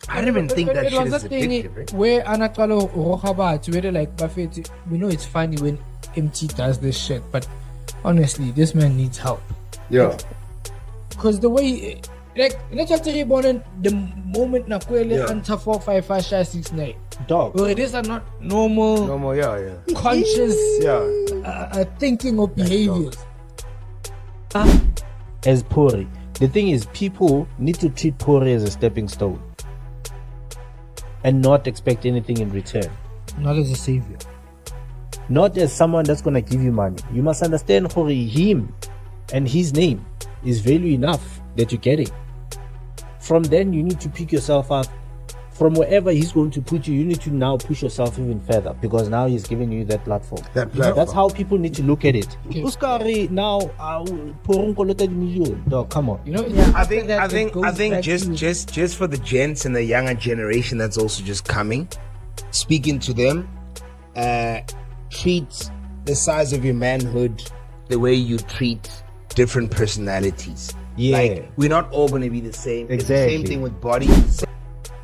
I don't even think that it shit was is a thing addictive, right? where Anatolo Rohabat, where like Buffett, we know it's funny when Emtee does this shit, but honestly, this man needs help. Yeah. Because the way, like, let's just say, the moment Nakwele enter 45569, Dog. where these are not normal, conscious, thinking of behaviors. As Pori. The thing is, people need to treat Pori as a stepping stone and not expect anything in return. Not as a savior. Not as someone that's gonna give you money. You must understand Pori, him and his name is value enough that you're getting. From then, you need to pick yourself up. From wherever he's going to put you, you need to now push yourself even further because now he's giving you that platform. That's how people need to look at it. Uskari now, dog, come on. You know, I think just for the gents and the younger generation that's also just coming, speaking to them, treat the size of your manhood the way you treat different personalities. Yeah. Like, we're not all going to be the same. Exactly. It's the same thing with bodies.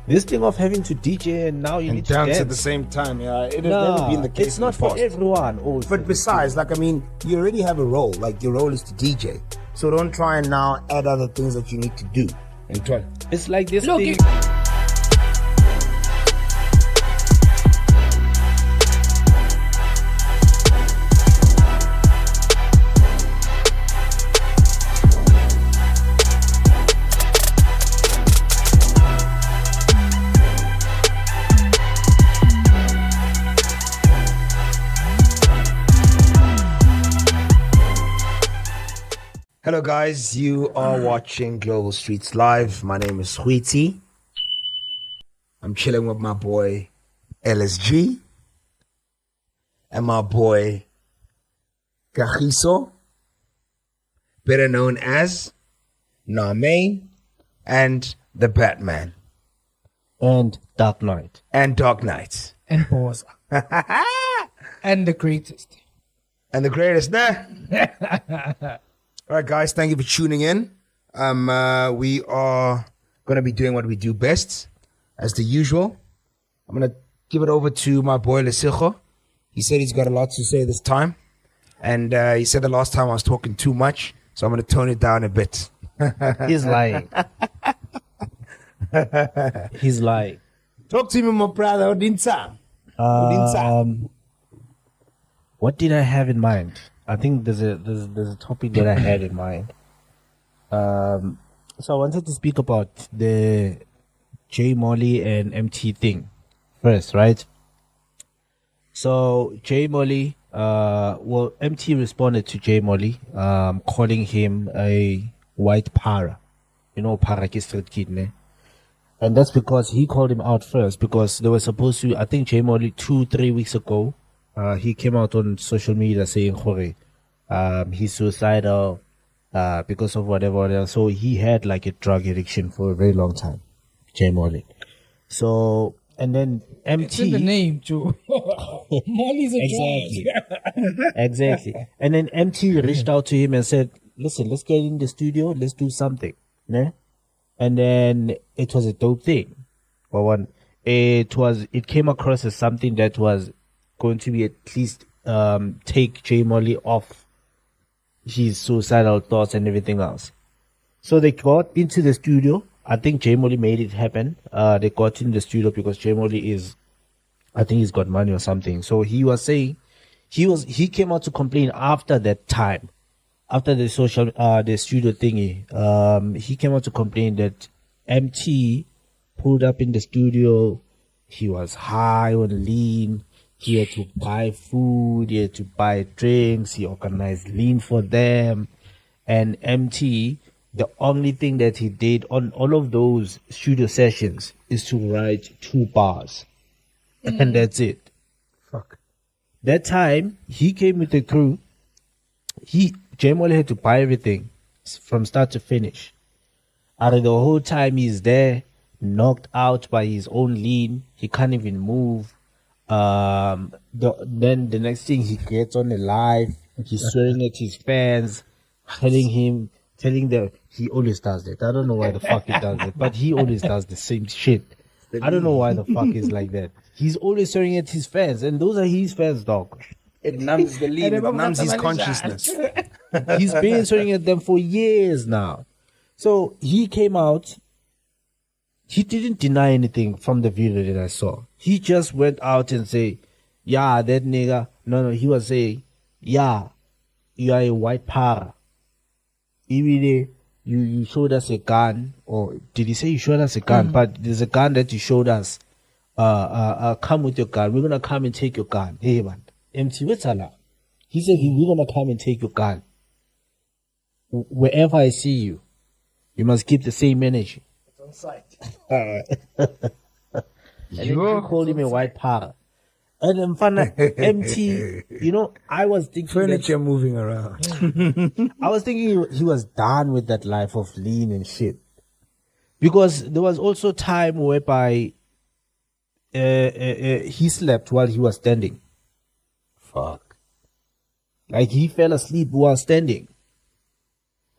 This thing of having to DJ and now you need to dance dance at the same time, it has No, never been the case. It's not for everyone. Also. But besides, like, I mean, you already have a role. Like, your role is to DJ. So don't try and now add other things that you need to do. And try. It's like this Look, thing. Hello, guys. You are watching Global Streetz Live. My name is Witty. I'm chilling with my boy LSG and my boy Kagiso, better known as Name and the Batman And Dark Knight. and Dark Knight. and Boza. And the greatest. And the greatest, nah? All right, guys, thank you for tuning in. We are going to be doing what we do best, as the usual. I'm going to give it over to my boy Lesicho. He said he's got a lot to say this time. And he said the last time I was talking too much, so I'm going to tone it down a bit. He's lying. He's lying. Talk to me, my brother. Odinsa. What did I have in mind? I think there's a topic that I had in mind. So I wanted to speak about the J Molly and Emtee thing first, right? So J Molly, Emtee responded to J Molly, calling him a white para. You know, para ki street kid, ne? And that's because he called him out first because they were supposed to, I think J Molly 2-3 weeks ago, he came out on social media saying he's suicidal because of whatever. So he had like a drug addiction for a very long time, J Molly. So and then It's in the Emtee, name, too. Molly's a exactly. And then Emtee reached out to him and said, "Listen, let's get in the studio, let's do something." Ne? And then it was a dope thing. But one, it came across as something that was going to be at least take J Molly off his suicidal thoughts and everything else. So they got into the studio. I think J Molly made it happen. They got in the studio because J Molly I think he's got money or something. So he was saying he came out to complain after that time, after the studio thingy. He came out to complain that Emtee pulled up in the studio. He was high on lean. He had to buy food, he had to buy drinks, he organized lean for them. And Emtee, the only thing that he did on all of those studio sessions is to write 2 bars. And that's it. Fuck. That time, he came with the crew. J Molly had to buy everything from start to finish. And the whole time he's there, knocked out by his own lean. He can't even move. Then the next thing, he gets on the live, he's swearing at his fans, telling them he always does that. I don't know why the fuck he does it, but he always does the same shit. I don't know why the fuck he's like that. He's always staring at his fans, and those are his fans, dog. It numbs the lead. It numbs his consciousness. He's been staring at them for years now. So he came out. He didn't deny anything from the video that I saw. He just went out and say, yeah, that nigga. No, he was saying, yeah, you are a white power. Even you showed us a gun, or did he say you showed us a gun? But there's a gun that you showed us. Come with your gun. We're gonna come and take your gun. Hey man, Emtee, what's Allah? He said we're gonna come and take your gun. Wherever I see you, you must keep the same energy. It's on site. And then you called him a white power. And then Emtee, you know, I was thinking Furniture moving around. I was thinking he was done with that life of lean and shit. Because there was also time whereby he slept while he was standing. Fuck. Like he fell asleep while standing.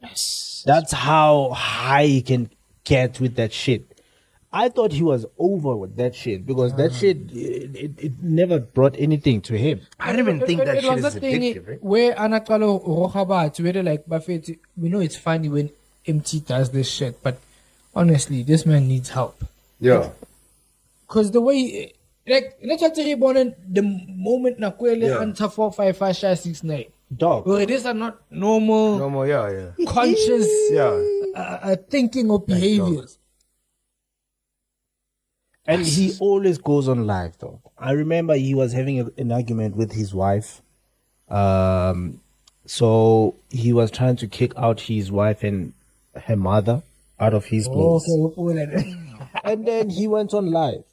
Yes. That's how high he can get with that shit. I thought he was over with that shit because that shit, it never brought anything to him. I don't even think that it shit was is a thing addictive, right? where Anakalo Rohabat, where like Buffett, we know it's funny when Emtee does this shit, but honestly, this man needs help. Yeah. Because the way, like, let's say the moment Nakwele enter 45569. Dog. Well, these are not normal, No more, yeah. conscious Yeah. thinking or behaviors. And he always goes on live, though. I remember he was having an argument with his wife. So he was trying to kick out his wife and her mother out of his place. Okay. And then he went on live.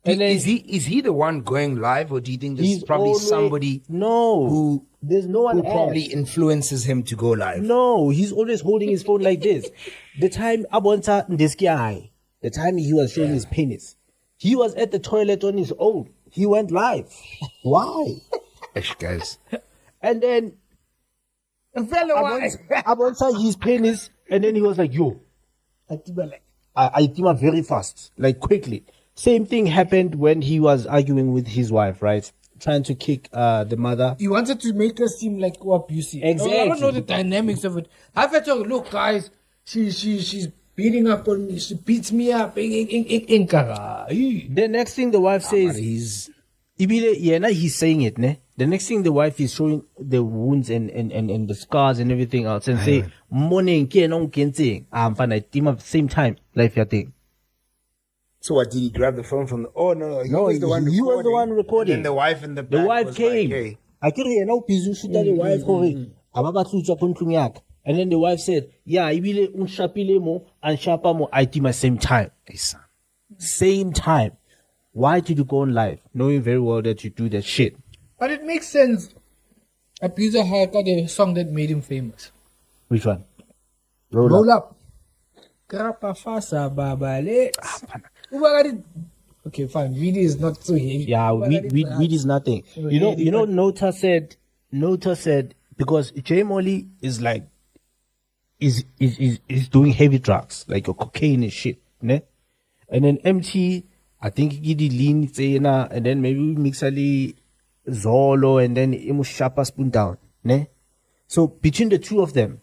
And then Is he the one going live, or do you think there's he's probably always- somebody No, there's no one who probably else. influences him to go live? No, he's always holding his phone like this. The time Abonta Ndesky, the time he was showing his penis, he was at the toilet on his own. He went live. Why? Gosh, guys. And then Abonta his penis, and then he was like, yo, I think very fast, like quickly. Same thing happened when he was arguing with his wife, right? Trying to kick the mother. You wanted to make her seem like abusive. Exactly. I don't know the dynamics of it. I've had to look, guys. She's beating up on me. She beats me up. The next thing the wife says, he's saying it, ne? The next thing the wife is showing the wounds and the scars and everything else, and say, morning, same time, life your thing. So what, did he grab the phone from the... Oh, no, he No, was the one recording. he was the one recording. And then the wife in the back The wife was came. like, hey. I can't hear no pizu shoota the wife and then the wife said, yeah, ibile unshapile mo and shapa mo itima same time. Hey, son. Same time. Why did you go on live knowing very well that you do that shit? But it makes sense. Abuser had got a song that made him famous. Which one? Roll up. Grappa fasa babale. Okay, fine. Weedy is not so heavy. Yeah, weed is nothing. You know, Nota said because J Molly is like is doing heavy drugs, like your cocaine and shit, ne? And then Emtee, I think he did lean tsena, and then maybe mix ali Zolo, and then imu shapa spoon down, ne? So between the two of them,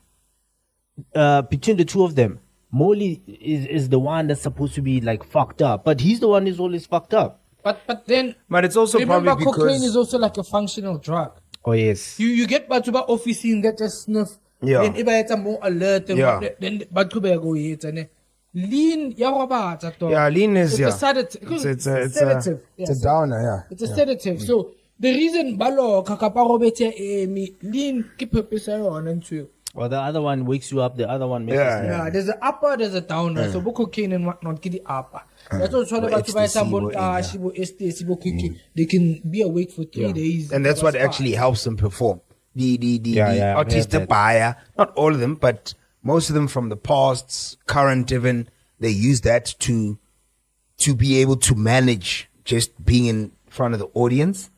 Molly is the one that's supposed to be like fucked up, but he's the one who's always fucked up. But then But it's also remember, probably because... cocaine is also like a functional drug. Oh yes. You get batuba officing that just sniff. Yeah. Then it's more alert. Yeah. Then batuba go hit and lean. Yeah, lean is, It's yeah. a sedative. It's a sedative. It's a downer, yeah. It's a sedative. So the reason balo kakaparo bete lean keep purpose on into. Well, the other one wakes you up. The other one makes Yeah. you Yeah, there's an upper, there's a downer. So book cocaine and whatnot, get the upper. That's what I'm about to buy ecstasy, someone. They can be awake for 3 days. And that's what actually helps them perform. The Yeah, artists, the buyer, not all of them, but most of them from the past, current even, they use that to be able to manage just being in front of the audience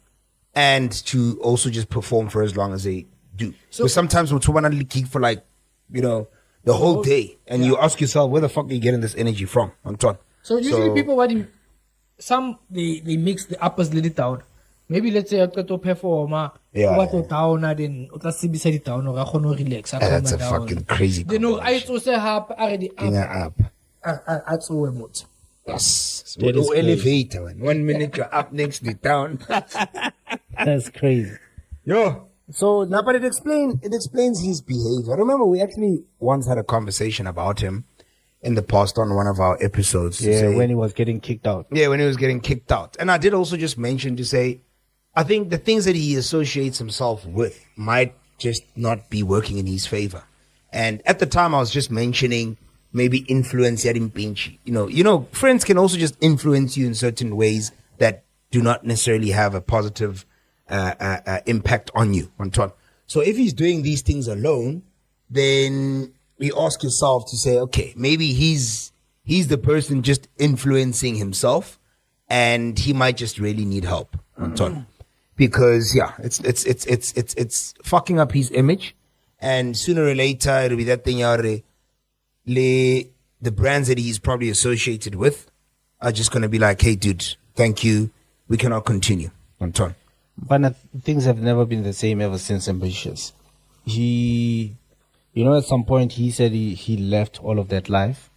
and to also just perform for as long as they do. So sometimes we'll talk about gig for like, the whole day, and you ask yourself, where the fuck are you getting this energy from, Anton? So usually people what some they mix the uppers little down. Maybe let's say I got to perform. What down then sibisa di down or I relax. That's a fucking crazy. They know I to say up already up. That's all much. Yes. Elevator. 1 minute you're up next to down. That's crazy. Yo. So now, but it explains his behavior. I remember we actually once had a conversation about him in the past on one of our episodes. Yeah, when he was getting kicked out. Yeah, when he was getting kicked out. And I did also just mention to say, I think the things that he associates himself with might just not be working in his favor. And at the time, I was just mentioning maybe influence yarim pinchy. You know, friends can also just influence you in certain ways that do not necessarily have a positive impact on you. So if he's doing these things alone, then you ask yourself to say, okay, maybe he's the person just influencing himself, and he might just really need help. Because it's fucking up his image, and sooner or later it'll be that thing. The brands that he's probably associated with are just gonna be like, hey, dude, thank you, we cannot continue. But things have never been the same ever since Ambitious. At some point he said he left all of that life.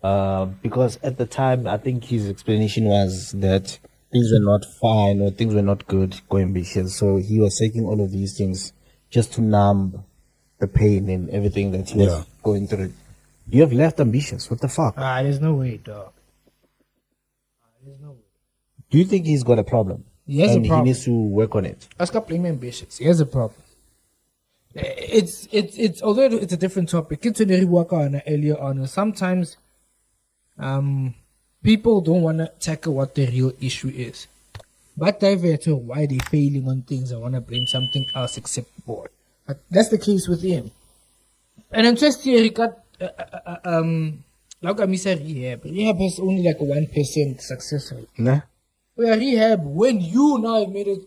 Because at the time, I think his explanation was that things were not fine or things were not good going Ambitious. So he was taking all of these things just to numb the pain and everything that he was going through. You have left Ambitious. What the fuck? There's no way, dog. There's no way. Do you think he's got a problem? He has a problem. He needs to work on it. Let's go blame Ambitious. He has a problem. It's although it's a different topic. It's when we work on earlier on. Sometimes, people don't want to tackle what the real issue is, but divert to why they're failing on things. I want to blame something else except board. But that's the case with him. And I'm just here. He got like I said, rehab. Rehab has only like a 1% success rate. Nah. Where rehab, when you now made a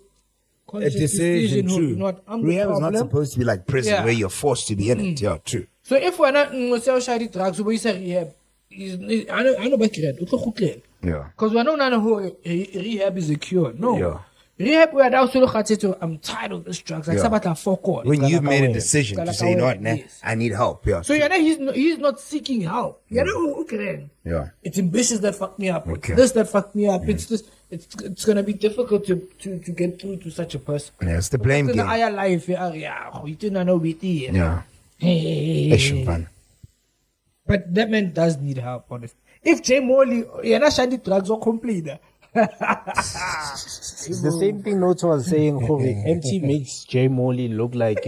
decision, true. Rehab is not problem. supposed to be like prison where you're forced to be in it. Yeah, true. So if we're not sell drugs, we say rehab. I know about it. Yeah. Because we're not who rehab is a cure. No. Yeah. Rehab, we are also I'm tired of this drugs. Like Sabata fuck. When you've made a decision to say, you know what, I need help. Yeah. So he's not seeking help. Yeah. It's Ambitious that fucked me up. Okay. It's this that fucked me up. It's this. It's gonna be difficult to get through to such a person. Yeah, it's the blame game. Life, you didn't know witty. Yeah. Hey. But that man does need help, honestly. If Jay Molly, you're not shiny drugs or complete. It's the same thing Notes was saying. Emtee makes Jay Molly look like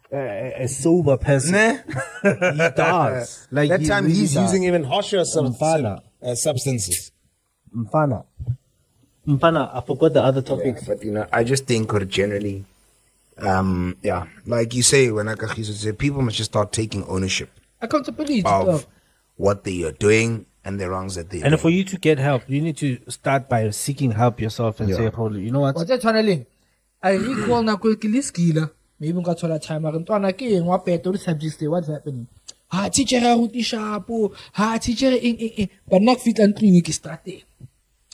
a sober person. He does. Like that time he's using even harsher substances. Mfana. I forgot the other topic. Yeah, but I just think generally, like you say, when Akahiso said, people must just start taking ownership. Accountability of what they are doing and the wrongs that they do. And for you to get help, you need to start by seeking help yourself and say, holy, you know what? What's that channeling? I recall now quickly skiller. Maybe we got to that time. I'm going to what better subjects. What's happening? Teacher, teacher, but not fit and 3 weeks starting.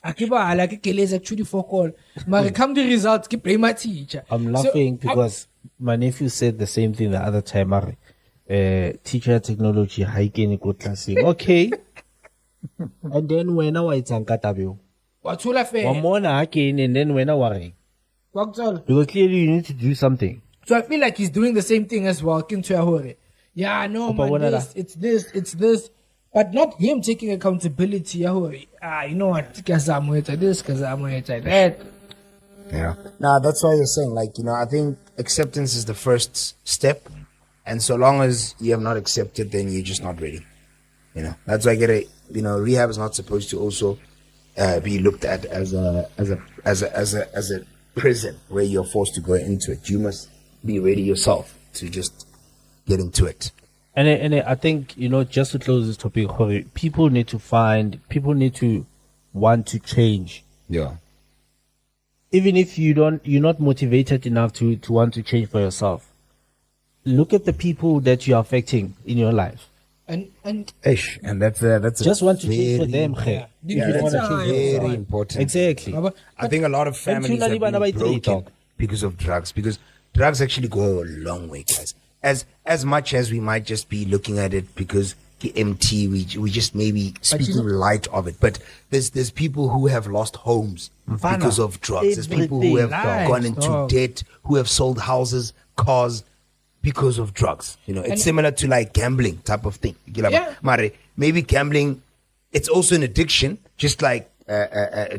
I like a killers actually for call. But come the results, keep blame my teacher. I'm laughing because my nephew said the same thing the other time. Teacher technology hiking in good class. Okay. And then when I was on Katabio. What's all affair? One more again, and then when I worry. Because clearly you need to do something. So I feel like he's doing the same thing as well. Yeah, no, man, it's this. But not him taking accountability. You know what? This, that. Yeah. Nah, that's why you're saying, I think acceptance is the first step. And so long as you have not accepted, then you're just not ready. That's why I get it. Rehab is not supposed to also be looked at as a prison where you're forced to go into it. You must be ready yourself to just get into it. And I think, just to close this topic, people need to want to change. Yeah. Even if you're not motivated enough to want to change for yourself. Look at the people that you're affecting in your life. And Ish, and that's a Just want to change for very- them, khe. Yeah. You Yeah, don't that's wanna change very for them. important. Exactly. I think a lot of families have Tuna liba been nabayi three, broken dog. because of drugs. Because drugs actually go a long way, guys. As much as we might just be looking at it because the Emtee, we just maybe speaking light of it. But there's people who have lost homes because of drugs. There's people who have Everything. gone into Lives, debt, who have sold houses, cars because of drugs. You know, it's similar to like gambling type of thing. Yeah. Mare, maybe gambling, it's also an addiction, just like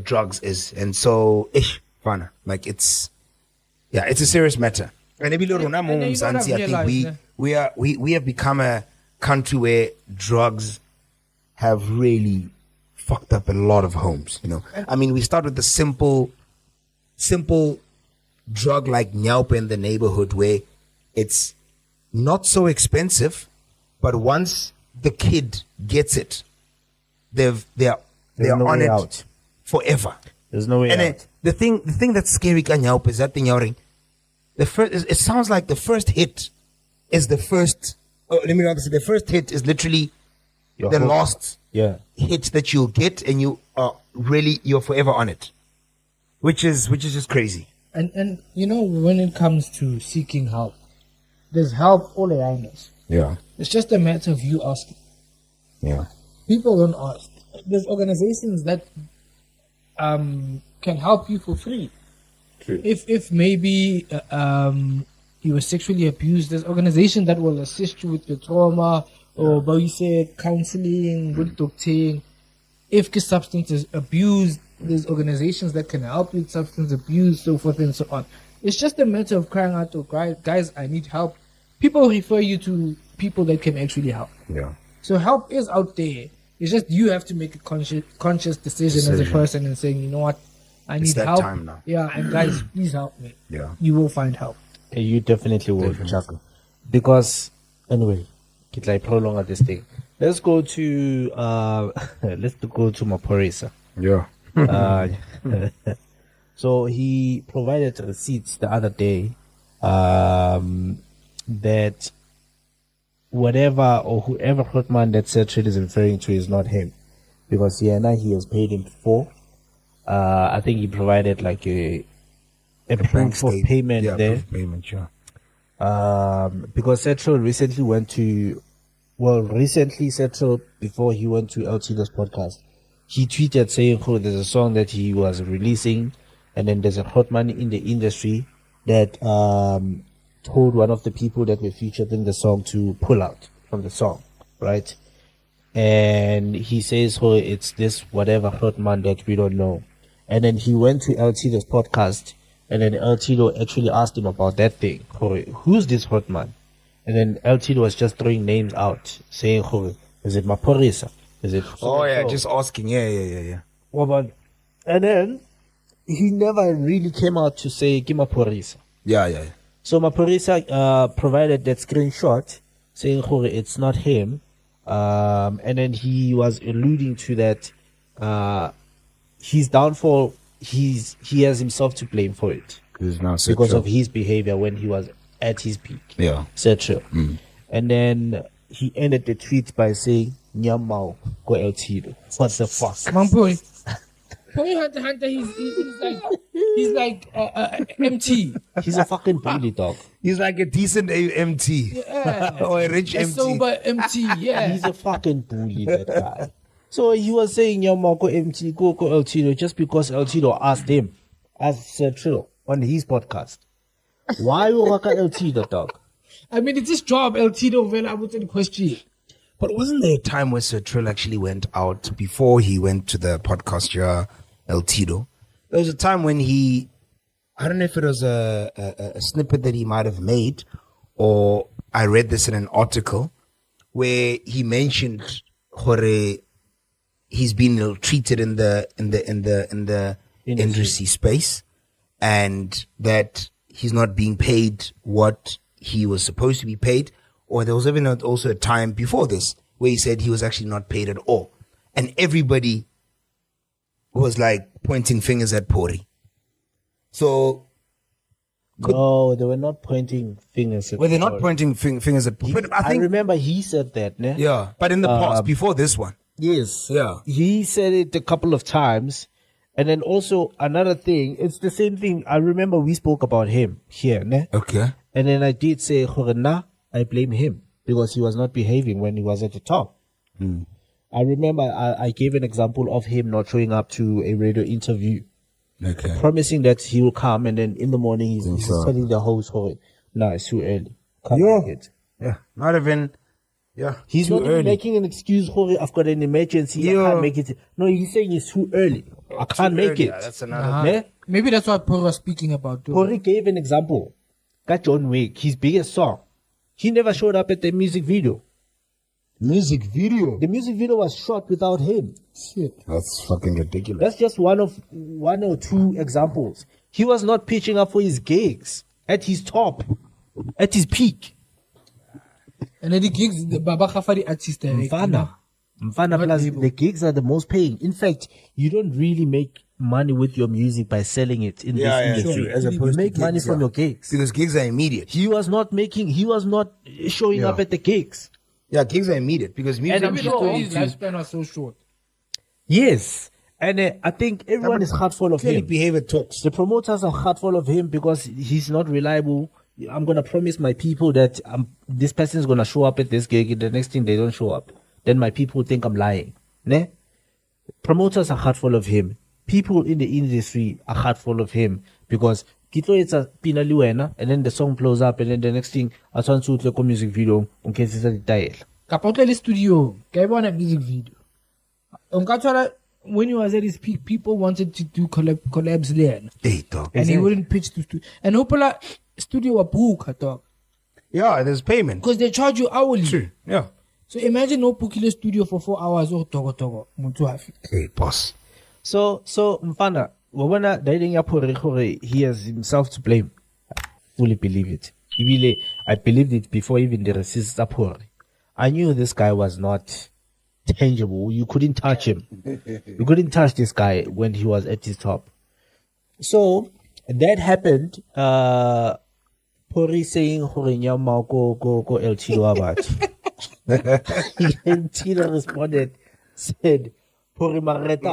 drugs is. And so, fana, like it's a serious matter. And maybe you gotta I think realize, we have become a country where drugs have really fucked up a lot of homes. You know, I mean, we start with the simple drug like nyaupa in the neighborhood where it's not so expensive, but once the kid gets it, they're no on way it out. forever. There's no way And out. the thing that's scary ka nyaupa is that thing yauring. It sounds like the first hit is the first. Oh, let me say the first hit is literally Your the whole- last Yeah. hit that you'll get, and you're forever on it, which is just crazy. and you know, when it comes to seeking help, there's help all around us. Yeah, It's just a matter of you asking. yeah, People don't ask. There's organizations that can help you for free. True. If maybe you were sexually abused, there's organizations that will assist you with your trauma or say counseling, good doctoring. If the substance is abused, there's organizations that can help you with substance abuse, so forth and so on. It's just a matter of crying out to guys, I need help. People refer you to people that can actually help. yeah. So help is out there. It's just you have to make a conscious decision as a person and saying, you know what, I need that help. time now. Yeah, and guys, please help me. Yeah. You will find help. You definitely will, Chaka. Because anyway, get like prolong at this thing. Let's go to Maphorisa. Yeah. So he provided receipts the other day that whatever or whoever Hotman that said Trill is referring to is not him, because he has paid him before. I think he provided like a proof of payment there. Proof of payment, yeah. Because Trill recently Trill, before he went to LT's podcast, he tweeted saying, "Oh, there's a song that he was releasing, and then there's a hot man in the industry that told one of the people that were featured in the song to pull out from the song, right?" And he says, "Oh, it's this whatever hot man that we don't know." And then he went to LT's podcast, and then LT actually asked him about that thing. "Oh, who's this hot man?" And then LT was just throwing names out, saying, "Oh, is it Maphorisa? Is it?" Oh yeah, just asking. Yeah. Well, but, and then he never really came out to say, "Give Maphorisa." Yeah. So Maphorisa provided that screenshot saying, "Oh, it's not him," and then he was alluding to that his downfall. He has himself to blame for it because of his behavior when he was at his peak. Yeah. Etc. And then he ended the tweet by saying, "Nyamao go LT." What the fuck? Mampuri. Hunter, he's like Emtee. He's a fucking bully, dog. He's like a decent Emtee. Yeah. Or a rich A Emtee. sober Emtee, yeah. He's a fucking bully, that guy. So he was saying, "Nyamao go MT, go LT," just because LT asked him, as Trill on his podcast. Why you rock LT, the dog? I mean, it's his job, LT, I wouldn't question. But wasn't there a time where Sir Trill actually went out before he went to the podcast here, El Tito? There was a time when I don't know if it was a snippet that he might have made, or I read this in an article where he mentioned Hore, he's been ill-treated in the industry space, and that he's not being paid what he was supposed to be paid. Or there was even also a time before this where he said he was actually not paid at all. And everybody was like pointing fingers at Pori. So No, they were not pointing fingers at Were they not Pori. pointing fingers at Pori? But I I think, remember he said that, ne? yeah, but in the past, before this one. Yes. Yeah. He said it a couple of times. And then also another thing, it's the same thing. I remember we spoke about him here, ne? Okay. And then I did say, nah, I blame him because he was not behaving when he was at the top. I remember I gave an example of him not showing up to a radio interview, Okay. promising that he will come, and then in the morning he's so. telling the host, nah, it's too early. Can't Yeah. make it. Yeah. Not even, yeah. He's too not even early. making an excuse, I've got an emergency, Yeah. I can't make it. No, he's saying it's too early. I can't make early. it. Yeah, that's another. Ne? Maybe that's what Paul was speaking about. Too. Corey gave an example. Got John Wick, his biggest song. He never showed up at the music video. Music video. The music video was shot without him. Shit. That's fucking ridiculous. That's just one or two examples. He was not pitching up for his gigs at his top, at his peak. And then the gigs, the Baba Khafari artist direct. Mfana Not plus able. the gigs are the most paying. In fact, you don't really make money with your music by selling it in this industry. Sure. As You opposed to make money gigs, from yeah. your gigs. Because gigs are immediate. He was not showing Yeah. up at the gigs. Yeah, gigs are immediate because music. I'm Maybe sure his lifespan was so short. Yes. And I think everyone is heartful of Clearly him. behavior talks. The promoters are heartful of him because he's not reliable. I'm going to promise my people that this person is going to show up at this gig. The next thing they don't show up. Then my people think I'm lying. Ne? Promoters are heartful of him. People in the industry are heartful of him because Kito it's a pinali wena, and then the song blows up, and then the next thing I turn to the music video in case it's a detail. Kapotla the studio. Gave a music video. When he was at his peak, people wanted to do collabs there. Hey, dog. And he wouldn't pitch to studio. And Hopala studio a book, dog. Yeah, there's payment. Because they charge you hourly. True. Yeah. So imagine no Pukile studio for 4 hours or togo. Muntu hafi. Hey, boss. So Mfana, wabona dating ya Pori, he has himself to blame. I fully believe it. I believed it before even the racist Pori. I knew this guy was not tangible. You couldn't touch him. You couldn't touch this guy when he was at his top. So that happened. Pori saying Horinyama go LT Wabat. And Tina responded, said, Pori Mareta,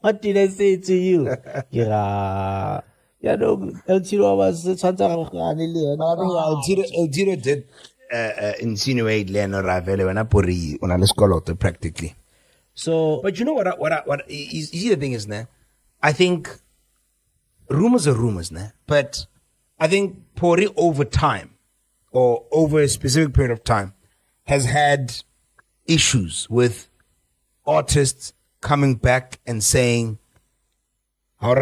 what did I say to you? Yeah. Yeah, no, Eltiro was Eltiro did insinuate Leno Ravele when I put on a scolote practically. So, But you know what you see the thing is, ne? I think rumors are rumors, ne? But I think Pori over time or over a specific period of time has had issues with artists coming back and saying, like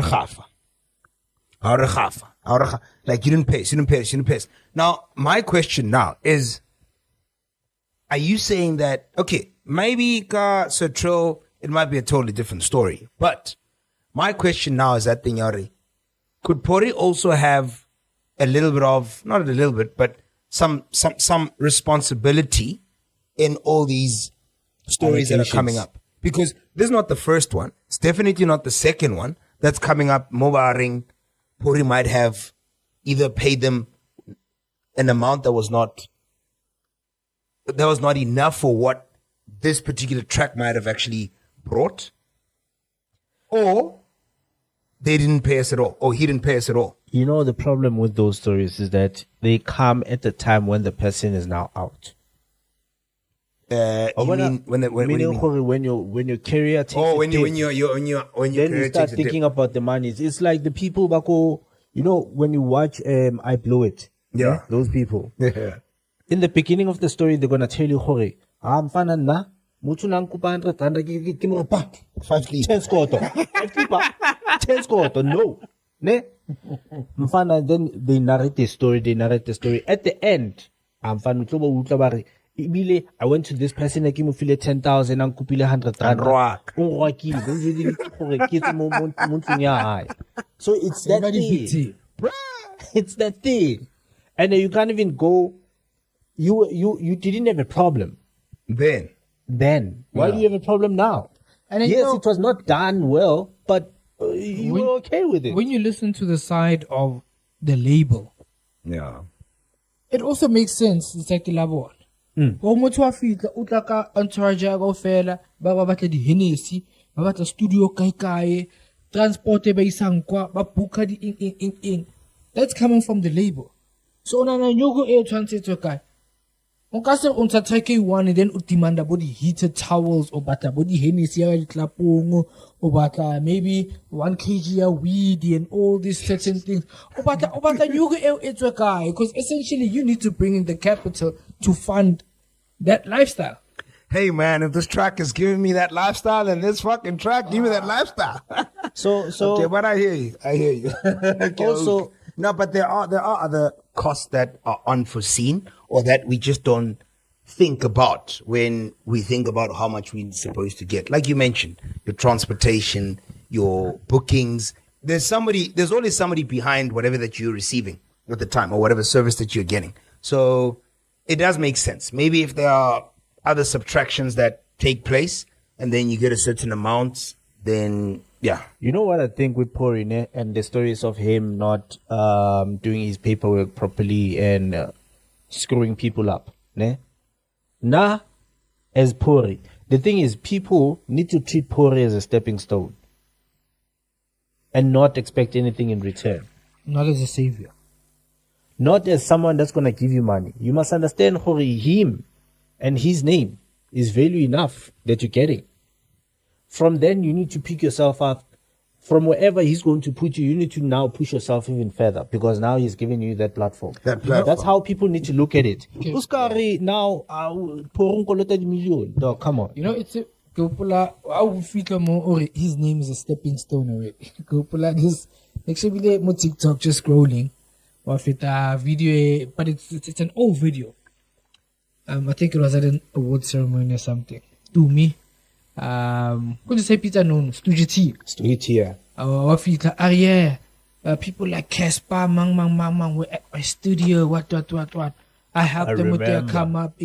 you didn't pay us. Now, my question now is, are you saying that, okay, maybe Sir Trill, it might be a totally different story, but my question now is that thing, Yari, could Pori also have a little bit of, not a little bit, but some responsibility in all these stories that are coming up? Because this is not the first one. It's definitely not the second one that's coming up. Mobaring, Pori might have either paid them an amount that was not enough for what this particular track might have actually brought, or they didn't pay us at all, or he didn't pay us at all. you know, the problem with those stories is that they come at the time when the person is now out. You mean when do you mean? When your career takes Oh, a when dip, you then you start thinking about the money. It's like the people back home, you know, when you watch I Blow It. Yeah. Those people. Yeah. In the beginning of the story, they're gonna tell you, Hore, mfana na, mutu na nkupa 100 give me back. 5 keys. 10 scoto. 10 scoto. No. Ne? Mfana, then they narrate the story. At the end, mfana utloba utlabari. Ibile, I went to this person, I gave him 10,000 and kupile 100 Rock. So it's that thing. It's that thing. And you can't even go, you didn't have a problem Then. then. Why do you have a problem now? And then, yes, you know, it was not done well, but you were okay with it. When you listen to the side of the label, Yeah. it also makes sense. It's like the labo. Go motho wa fitla o tla ka entourage ya go fela ba batla di Hennessy ba batla studio kae transport ba isang kwa ba booka di in. That's coming from the label. So na nyogo e tshwantse kae o ka se o ntsa take one and then o demand body heated towels or batla body Hennessy ya ditlapong o batla maybe 1 kg ya weed and all these certain things o batla nyogo e tswe kae, because essentially you need to bring in the capital to fund that lifestyle. Hey man, if this track is giving me that lifestyle, then this fucking track give me that lifestyle. So Okay, but I hear you. Okay, Also- no, but there are other costs that are unforeseen or that we just don't think about when we think about how much we're supposed to get. Like you mentioned, your transportation, your bookings. There's always somebody behind whatever that you're receiving at the time or whatever service that you're getting. So it does make sense. Maybe if there are other subtractions that take place and then you get a certain amount, then yeah. You know what I think with Pori, ne? And the stories of him not doing his paperwork properly and screwing people up. Ne? Nah, as Pori. The thing is, people need to treat Pori as a stepping stone and not expect anything in return. Not as a savior. Not as someone that's going to give you money. You must understand, Hori, him and his name is value enough that you're getting. From then, you need to pick yourself up. From wherever he's going to put you, you need to now push yourself even further because now he's giving you that platform. That's how people need to look at it. Okay. Uskari now, million. Dog, come on. You know, it's a Gopula. I will feel more. Or his name is a stepping stone already. Gopula, this actually more TikTok just scrolling. Or if it's a video, but it's an old video. I think it was at an award ceremony or something. To me, could you say Peter known Studio T? Street here. People like Casper, Mang, were at my studio. What? I helped them with their come up.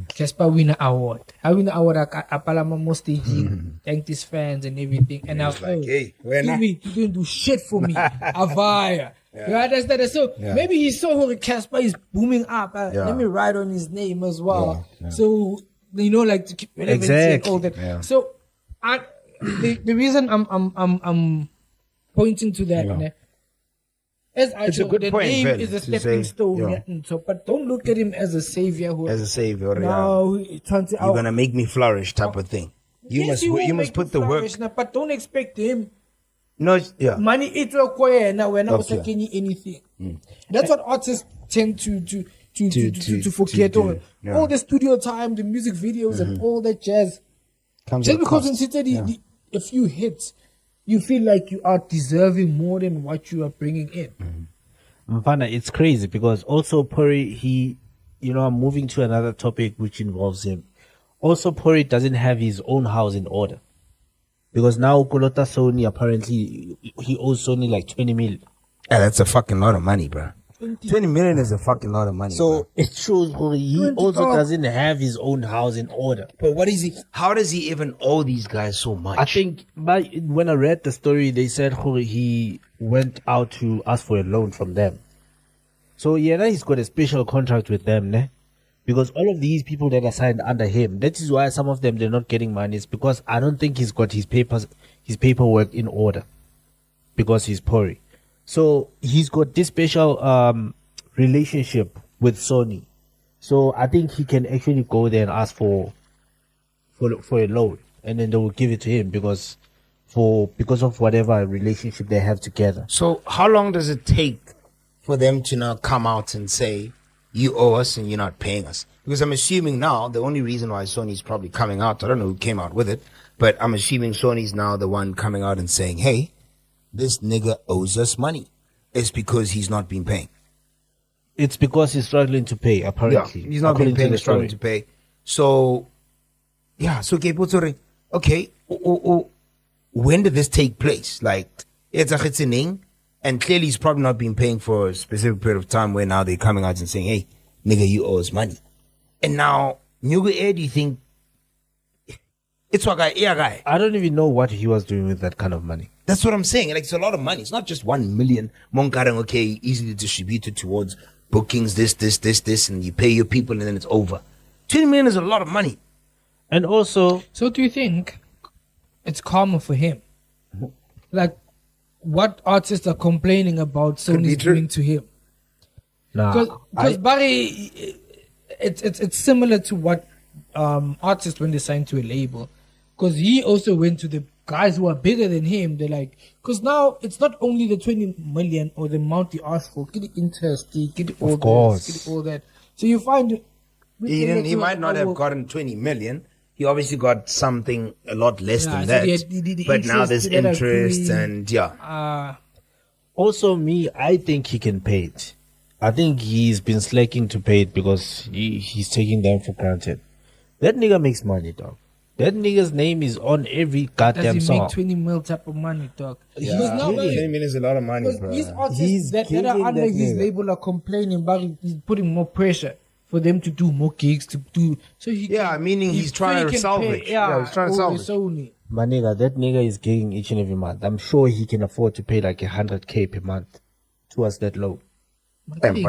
Casper win an award. I win an award at Palama staging. Thanked his fans and everything. And I was like, hey, you didn't do shit for me. Avaya. You understand? So maybe he saw who Casper is booming up. Let me write on his name as well. So you know, like to keep relevancy and all that. Yeah. So the reason I'm pointing to that, It's a good point, name Phil, is a to stepping say, stone. So, but don't look at him as a savior. As a savior, No, you're gonna make me flourish, type of thing. You must put the work. But don't expect him. No, Money it require now. We're not taking anything. That's what artists tend to forget. do, All the studio time, the music videos, and all that jazz. Comes Just at a because cost. in a few hits, you feel like you are deserving more than what you are bringing in. Mfana, it's crazy because also Pori, I'm moving to another topic which involves him. Also, Pori doesn't have his own house in order. Because now Kolota Sony, apparently, he owes Sony like 20 million. Yeah, that's a fucking lot of money, bro. 20 million is a fucking lot of money. So it shows Pori, he also doesn't have his own house in order. but what is he? How does he even owe these guys so much? I think when I read the story, they said he went out to ask for a loan from them. So now he's got a special contract with them, ne? Because all of these people that are signed under him, that is why some of them they're not getting money. It's because I don't think he's got his paperwork in order. Because he's Pori. So he's got this special relationship with Sony. So I think he can actually go there and ask for a loan, and then they will give it to him because of whatever relationship they have together. So how long does it take for them to now come out and say, you owe us and you're not paying us? Because I'm assuming now the only reason why Sony's probably coming out, I don't know who came out with it, but I'm assuming Sony's now the one coming out and saying, hey, this nigga owes us money. It's because he's not been paying. It's because he's struggling to pay, apparently. Yeah, he's not been according to paying, the struggling to story. pay. So, okay, when did this take place? Like, it's a chitzining, and clearly he's probably not been paying for a specific period of time where now they're coming out and saying, hey, nigga, you owe us money. And now, Nyugu Air, do you think It's what guy. I don't even know what he was doing with that kind of money. That's what I'm saying. Like, it's a lot of money. It's not just 1 million. Monkarang, okay, easily distributed towards bookings, this, and you pay your people and then it's over. 20 million is a lot of money. And also, So do you think it's karma for him? Like, what artists are complaining about Sony's true. doing to him? nah, Because Barry, it's similar to what artists when they sign to a label. Because he also went to the guys who are bigger than him. They're like, because now it's not only the 20 million or the amount he asked for. Get the interest, get all Of course. this, get all that. So you find He might not have gotten 20 million. He obviously got something a lot less Yeah, than so that. he had the But now interest there's that are interest pretty- and yeah. also me, I think he can pay it. I think he's been slacking to pay it because he's taking them for granted. That nigga makes money, dog. That nigga's name is on every does goddamn he song. make 20 mil type of money, dog? Yeah, Because now, 20 million is a lot of money, because bro. these artists He's that are killing under that his nigga. label are complaining about he's putting more pressure for them to do more gigs to do. So he Yeah, can, meaning he he's trying to can salvage. pay, Yeah, he's trying to over salvage. Sony. My nigga, that nigga is getting each and every month. I'm sure he can afford to pay like 100K per month towards that loan. Maybe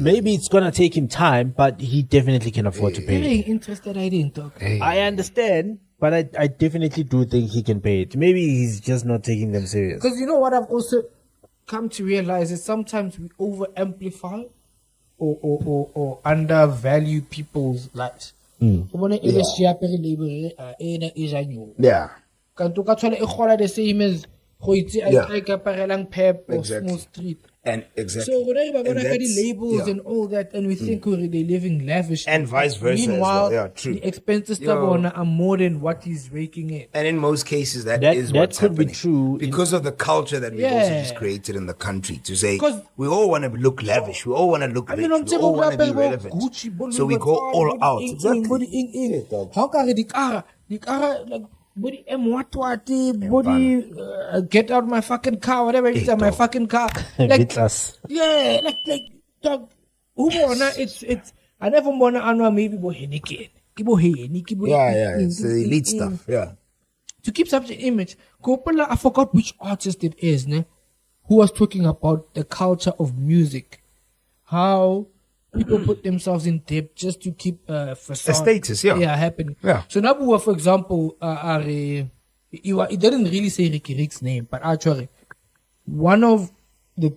Maybe it's gonna take him time, but he definitely can afford to pay it. interested I didn't talk. I understand, but I definitely do think he can pay it. Maybe he's just not taking them serious. Because you know what I've also come to realize is sometimes we over amplify or undervalue people's lives. Ubone ile siapere label ena e janyo. Yeah. Kanto ka thola e gola the same as go itse Yeah. I kaparelang Pep or Exactly. Small Street. And exactly. So when I And the that's- labels yeah. and all that, and we think we're they living lavish, And vice versa as Meanwhile, well. Yeah, true. the expenses Yo. are more than what he's raking in. And in most cases, that That- is that what's could be happening. true in- because of the culture that we've also Yeah. just created in the country to say 'Cause- we all want to look lavish, we all want to look I rich, mean, I'm we all want to be saying relevant. Gucci, So we go all out. Exactly. How can the car like body body get out my fucking car, whatever it is, my dog. fucking car. Like Vitlas. yeah, like dog. It's I never wanna know maybe bo Henneken. Yeah. It's the elite stuff. Yeah. To keep such an image, Coppola, I forgot which artist it is, ne? Who was talking about the culture of music. How people put themselves in debt just to keep facade. A status, yeah. Yeah, happening. Yeah. So Nabua, for example, it didn't really say Ricky Rick's name, but actually, one of the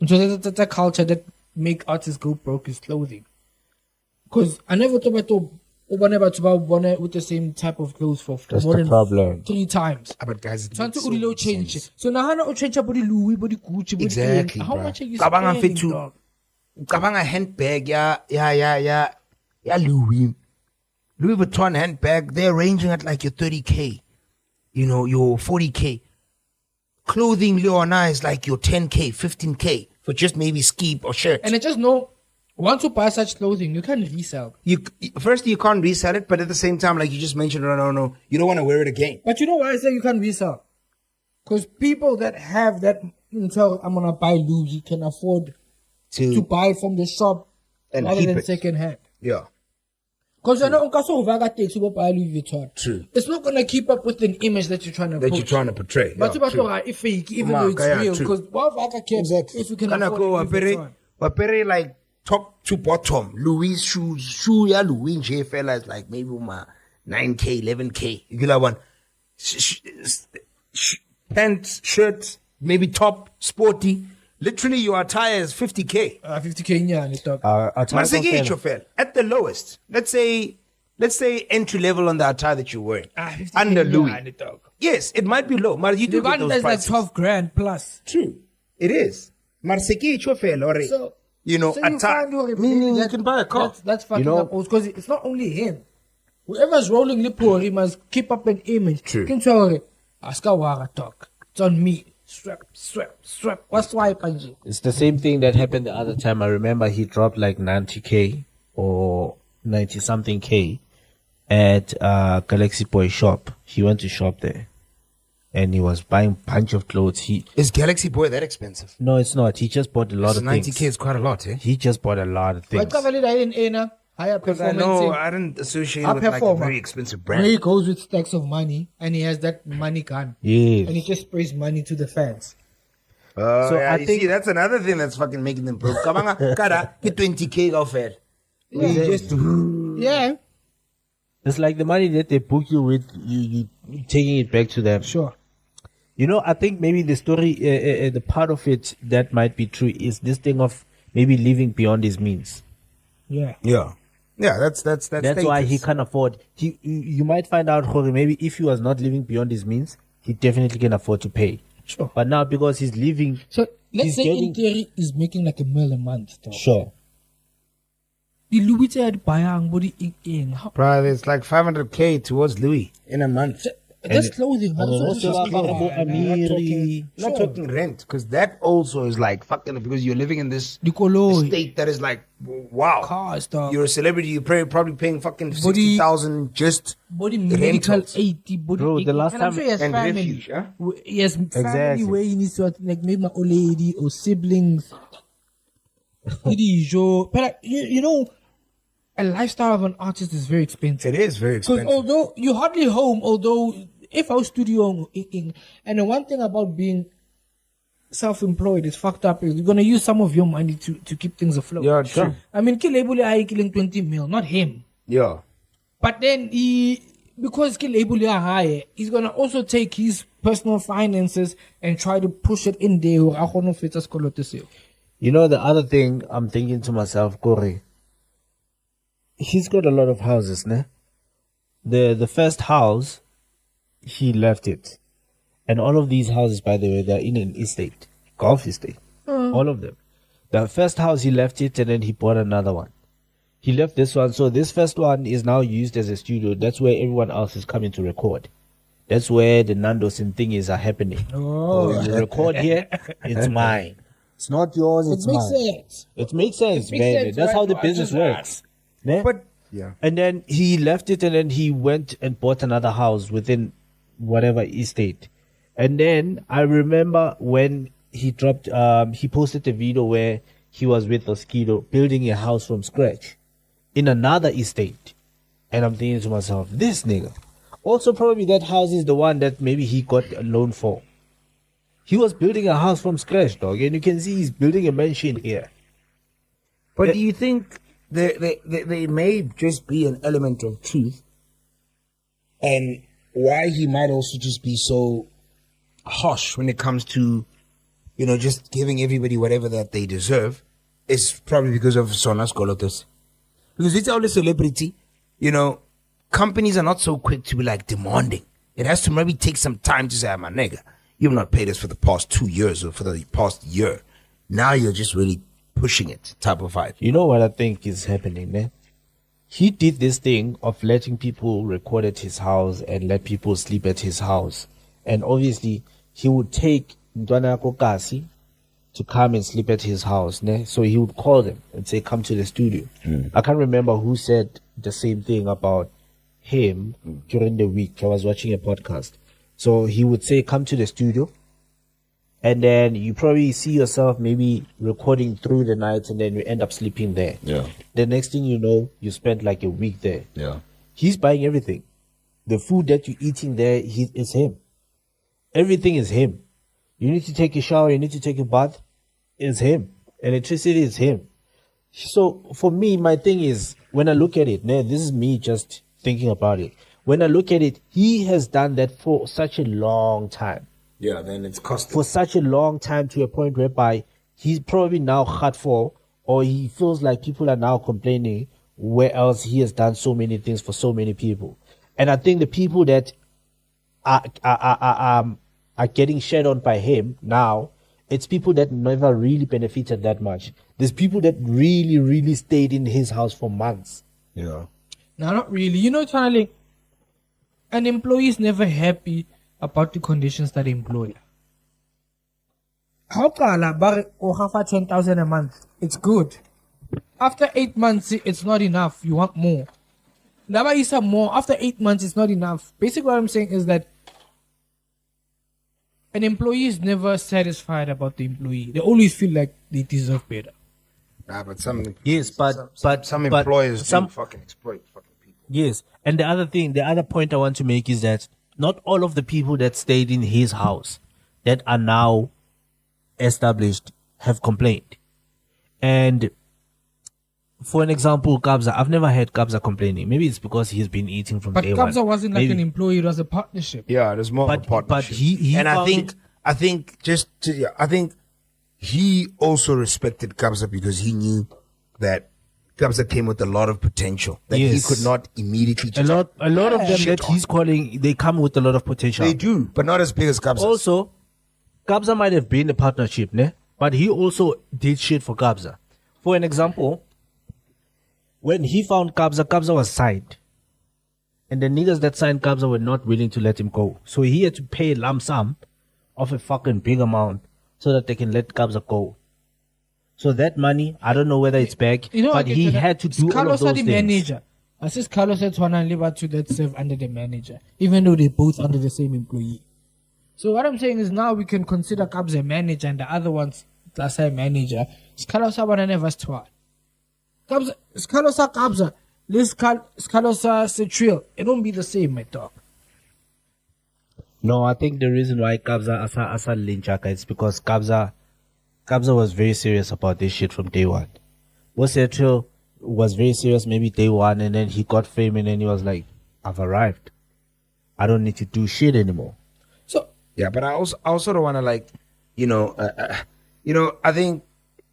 so that's a culture that make artists go broke is clothing. Because I never thought about with the same type of clothes for That's more the than problem. 3 times. But guys, it Trying to makes so Udilo much change. sense. So now how change body Louis, body Gucci, body Exactly, how bruh. much are you Cabanga spending, fit dog? Cabanga handbag, yeah, Louis Vuitton handbag, they're ranging at like your 30K, your 40K. Clothing, Leona, is like your 10K, 15K for just maybe skip or shirt. And I just know, once you buy such clothing, you can resell. You can't resell it, but at the same time, like you just mentioned, no, you don't want to wear it again. But you know why I say you can resell? Because people that have that, so I'm going to buy Louis, can afford to buy from the shop And rather keep than it. second hand. Yeah. Because I know takes you buy Louis Vuitton. True. It's not going to keep up with an image that you're trying to That push. you're trying to portray. But yeah, you true. must fake, even though Mark, it's yeah, real. true. Because why Vaka cares if you can Kana afford go Louis Vuitton? wapere like top to bottom. Louis shoe ya Louis J fella is like maybe 9K, 11K. You get that one. Pants, shirts, maybe top, sporty. Literally your attire is 50K. 50K in year, dog. Maseke Chofel, at the lowest. Let's say entry level on the attire that you're wearing. 50K Under in Louis. year, dog. Yes, it might be low. But you The do get one those that's like prices. 12 grand plus. True. It is. Marseki Chofel or So attire. find Meaning you can buy a car. That's fucking up. Because it's not only him. Whoever's rolling Lipo, he must keep up an image. True. Can tell Aska Wara talk. It's on me. Strap. What's why, Panji? It's the same thing that happened the other time. I remember he dropped like 90K or 90 something K at Galaxy Boy shop. He went to shop there and he was buying a bunch of clothes. Is Galaxy Boy that expensive? No, it's not. He just bought a lot of 90K things. is quite a lot, eh? He just bought a lot of Why things. cover it in Ena? higher Because performance. I didn't associate A it with like a performer. very expensive Where brand. he goes with stacks of money and he has that money gun. Yes. And he just sprays money to the fans. So Yeah, I you think- see, that's another thing that's fucking making them broke. Kabanga, kada, get 20K off it. You just Yeah, It's like the money that they book you with, you taking it back to them. sure. You know, I think maybe the story, the part of it that might be true is this thing of maybe living beyond his means. Yeah. yeah, that's That's why he status. can't afford. You might find out, Jorge, maybe if he was not living beyond his means, he definitely can afford to pay. Sure. But now because he's living, So let's He's say in getting- theory he's making like $1 million a month. Though. sure. The Louis had buying body in. Bro, it's like 500K towards Louis in a month. That's clothing. and then That's also what about I'm Abu saying. Amiri. Not talking rent, because that also is like fucking, because you're living in this The Koloi. state that is like, wow. Cars, dog. You're a celebrity, you're probably paying fucking Body- 60,000 just Body medical rentals. aid. The body. Bro, the last and I'm time- sure he has and family. refuge, huh? He has family Exactly. where he needs to like maybe my old lady or siblings. It is your, but like, you know, a lifestyle of an artist is very expensive. It is very Because expensive. although you're hardly home, although if our studio and the one thing about being self-employed is fucked up is you're gonna use some of your money to keep things afloat. Yeah, true. I mean, Kilebule are killing 20 mil, not him. Yeah. But then because Kilebule are high, he's gonna also take his personal finances and try to push it in there. You know, the other thing I'm thinking to myself, Corey, he's got a lot of houses, ne? The first house, he left it. And all of these houses, by the way, they're in an estate, golf estate. All of them. The first house, he left it and then he bought another one. He left this one. So this first one is now used as a studio. That's where everyone else is coming to record. That's where the Nandos and thingies are happening. Oh, You record here, it's mine. It's not yours, it it's makes mine. sense. It makes sense, makes baby. sense, That's right? how the I business just works. Ne? But, yeah. And then he left it and then he went and bought another house within whatever estate. And then I remember when he dropped, he posted a video where he was with Oskido building a house from scratch in another estate. And I'm thinking to myself, this nigga. Also, probably that house is the one that maybe he got a loan for. He was building a house from scratch, dog. And you can see he's building a mansion here. But do you think there may just be an element of truth, and why he might also just be so harsh when it comes to, you know, just giving everybody whatever that they deserve, is probably because of Sonas Golotus. Because it's all a celebrity, you know, companies are not so quick to be like demanding. It has to maybe take some time to say, "Ah, my nigga, you've not paid us for the past 2 years or for the past year. Now you're just really pushing it," type of vibe. You know what I think is happening, man? He did this thing of letting people record at his house and let people sleep at his house. And obviously, he would take Ndwana Kokasi to come and sleep at his house. Ne? So he would call them and say, come to the studio. I can't remember who said the same thing about him during the week. I was watching a podcast. So he would say, come to the studio. And then you probably see yourself maybe recording through the night and then you end up sleeping there. Yeah. The next thing you know, you spent like a week there. Yeah. He's buying everything. The food that you're eating there is him. Everything is him. You need to take a shower, you need to take a bath, it's him. Electricity is him. So for me, my thing is, when I look at it, this is me just thinking about it. When I look at it, he has done that for such a long time. Yeah, then it's costing. For such a long time to a point whereby he's probably now hard for, or he feels like people are now complaining where else he has done so many things for so many people. And I think the people that are getting shed on by him now, it's people that never really benefited that much. There's people that really, really stayed in his house for months. Yeah. No, not really. You know, Charlie, an employee is never happy about the conditions that they employ. How can I 10,000 a month? It's good. After 8 months, it's not enough. You want more. Laba is more. After 8 months, it's not enough. Basically, what I'm saying is that an employee is never satisfied about the employee. They always feel like they deserve better. Nah, but some some employers some do fucking exploit fucking people. yes. And the other point I want to make is that not all of the people that stayed in his house that are now established have complained. And for an example, Kabza, I've never heard Kabza complaining. Maybe it's because he's been eating from But day one. Kabza wasn't like Maybe. an employee; it was a partnership. Yeah, there's more of a partnership. But he and I found think he also respected Kabza because he knew that Kabza came with a lot of potential that he Yes. could not immediately a just lot of them shit that on. he's calling, they come with a lot of potential. They do, but not as big as Kabza. Also, Kabza might have been a partnership, ne? But he also did shit for Kabza. For an example, when he found Kabza, Kabza was signed. And the niggas that signed Kabza were not willing to let him go. So he had to pay a lump sum of a fucking big amount so that they can let Kabza go. So that money, I don't know whether it's back, but he had to do all of those the things. manager. I says Carlos had one and live to that serve under the manager, even though they both under the same employee. So what I'm saying is now we can consider Kabza a manager and the other one's class A manager. Carlos one never twa. Kabza. This Carlos Trill. It won't be the same, my dog. No, I think the reason why Kabza asa linchaka is because Kabza was very serious about this shit from day one. Trill was very serious maybe day one, and then he got fame, and then he was like, I've arrived. I don't need to do shit anymore. So yeah, but I also don't want to I think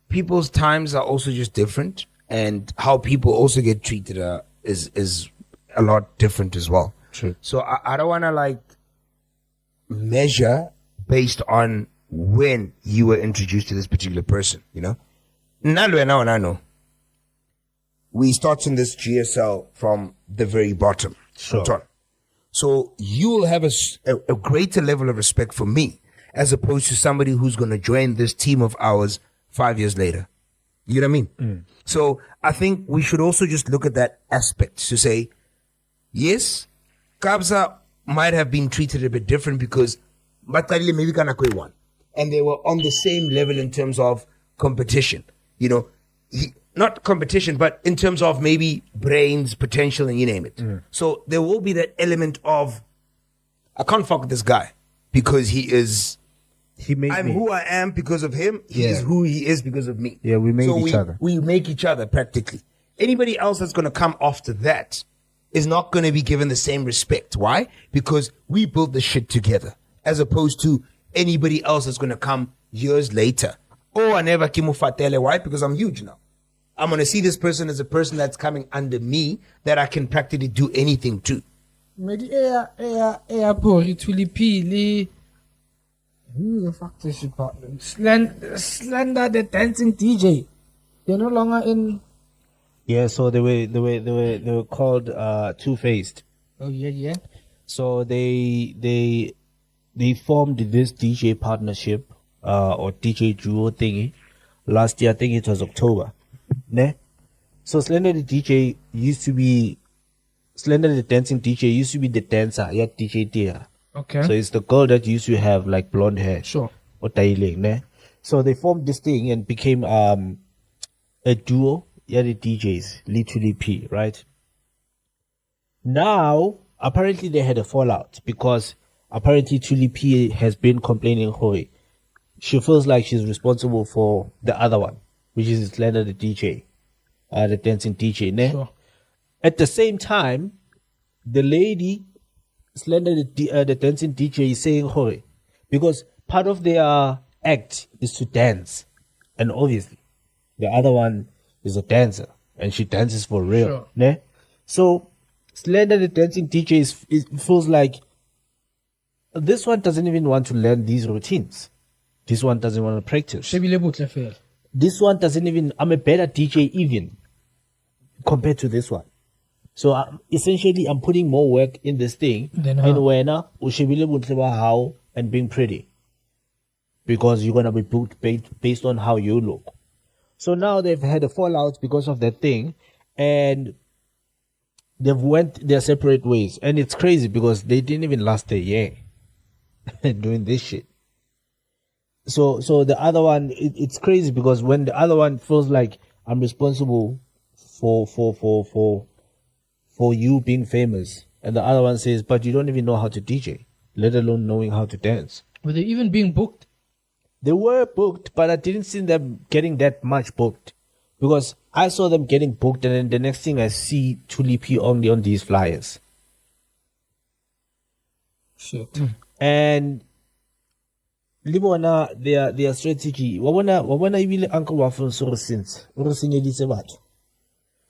people's times are also just different, and how people also get treated is a lot different as well. True. So I don't want to measure based on when you were introduced to this particular person, you know? Now, we start in this GSL from the very bottom. Sure. Hold on. So you'll have a greater level of respect for me as opposed to somebody who's going to join this team of ours 5 years later. You know what I mean? So I think we should also just look at that aspect to say, yes, Kabza might have been treated a bit different because Batalile maybe kana kwe one. And they were on the same level in terms of competition. You know, not competition, but in terms of maybe brains, potential, and you name it. So there will be that element of, I can't fuck with this guy because I'm who I am because of him. He is who he is because of me. Yeah, we made each other. We make each other practically. Anybody else that's going to come after that is not going to be given the same respect. Why? Because we built the shit together, as opposed to anybody else that's going to come years later. Oh, I never kimufatele. Why? Because I'm huge now. I'm going to see this person as a person that's coming under me that I can practically do anything to. Maybe Pori Thuli who the fuck is your partner? Slender the dancing DJ. They're no longer in. Yeah, so they were called Two-Faced. Oh yeah. So they formed this DJ partnership or DJ duo thingy last year. I think it was October. Ne? So Slender the dancing DJ used to be the dancer, yeah, DJ Tia. Okay. So it's the girl that used to have like blonde hair. Sure. Or tailing, ne? So they formed this thing and became a duo, yeah, the DJs, literally P, right? Now, apparently they had a fallout because apparently Thuli P has been complaining, Hoi. She feels like she's responsible for the other one, which is Slender the DJ, the dancing DJ, ne? Sure. At the same time, the lady, Slender the dancing DJ, is saying, Hoi, because part of their act is to dance. And obviously, the other one is a dancer, and she dances for real. Sure. Ne? So, Slender the dancing DJ feels like this one doesn't even want to learn these routines. This one doesn't want to practice. This one doesn't even, I'm a better DJ even compared to this one. So essentially, I'm putting more work in this thing. And when how and being pretty. Because you're going to be booked based on how you look. So now they've had a fallout because of that thing. And they've went their separate ways. And it's crazy because they didn't even last a year doing this shit. So the other one, it's crazy because when the other one feels like I'm responsible for you being famous. And the other one says, but you don't even know how to DJ, let alone knowing how to dance. Were they even being booked? They were booked, but I didn't see them getting that much booked. Because I saw them getting booked, and then the next thing I see Thuli P only on these flyers. Shit. And Libona, their strategy. Wabona even Uncle Waffle since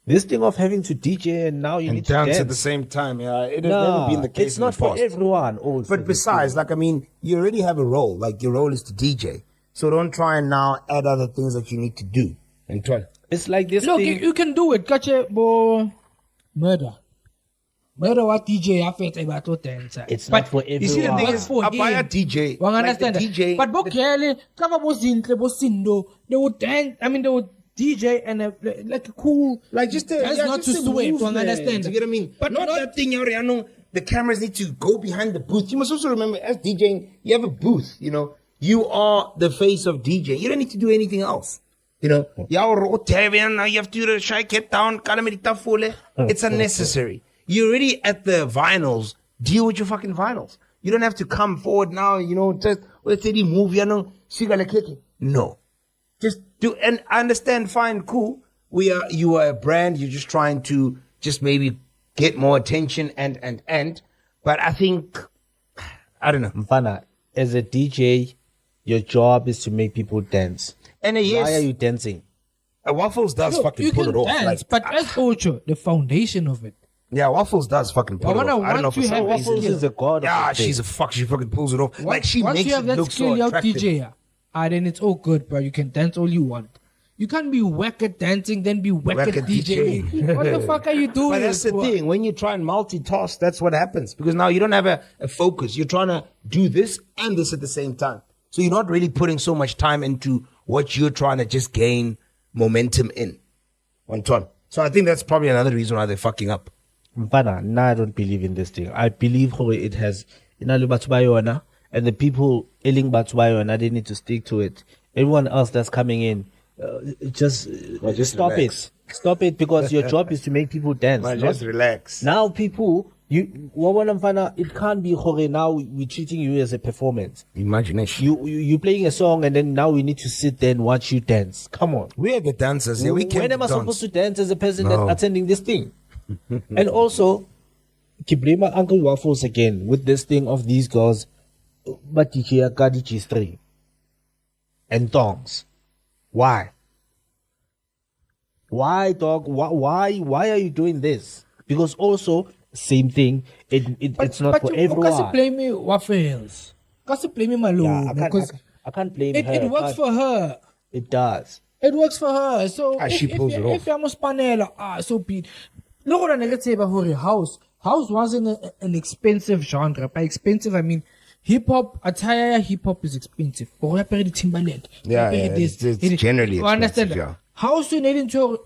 this thing of having to DJ and now you need to dance at the same time. Yeah, it has never been the case. It's not for everyone. But besides, like, I mean, you already have a role. Like, your role is to DJ. So don't try and now add other things that you need to do. And try. It's like this Look, thing. you can do it. Kache bo murder. Murder what DJ affect about to dance. It's not for everyone. You see, the thing is, I buy a DJ. One understand like the DJ. But bo kele, kama bo zintle, bo sindo, they would dance. I mean, they would DJ and like a cool, like just that's not to sweat. One understand. You get what I mean? But not that thing. I know the cameras need to go behind the booth. You must also remember, as DJing, you have a booth. You know, you are the face of DJ. You don't need to do anything else. You know, now you have to shake it down. It's unnecessary. You're already at the vinyls. Deal with your fucking vinyls. You don't have to come forward now, you know, just, let's say, move, you know, no. Just do, and I understand, fine, cool. You are a brand, you're just trying to just maybe get more attention and, but I think, I don't know. Mfana, as a DJ, your job is to make people dance. And yes, why are you dancing? Waffles does fucking pull it off. Dance, but as culture, the foundation of it. Yeah, Waffles does fucking pull it off. I don't know if it's Waffles is a god. Yeah, she fucking pulls it off. Like, she once makes you have it that look skill, so attractive. DJ, then it's all good, bro. You can dance all you want. You can't be whack at dancing, then be whack at DJing. What the fuck are you doing? But that's the thing. When you try and multitask, that's what happens. Because now you don't have a focus. You're trying to do this and this at the same time. So you're not really putting so much time into what you're trying to just gain momentum in. One time. So I think that's probably another reason why they're fucking up. Mfana, no, I don't believe in this thing. I believe it has Batsubayona, and the people ailing Batsubayona, they need to stick to it. Everyone else that's coming in, just stop relax. it. Stop it, because your job is to make people dance. Just relax. Now people, it can't be now we're treating you as a performance. Imagination. You playing a song and then now we need to sit there and watch you dance. Come on. We are the dancers. Yeah, we can't When am I dance. supposed to dance as a person that's attending this thing? And also, blame my Uncle Waffles again with this thing of these girls, but you hear G string and thongs. Why? Why, dog? Why are you doing this? Because also, same thing. It's not for everyone. But blame me Waffles. Can't blame me Malone. Because I can't blame her. It works for her. It does. It works for her. So she pulls it off. If I'm a spanela, so be. Look what I say about her house. House wasn't an expensive genre. By expensive, I mean hip hop. Attire hip hop is expensive. Or Timberland. Yeah, it's generally you understand? expensive, yeah. House you need into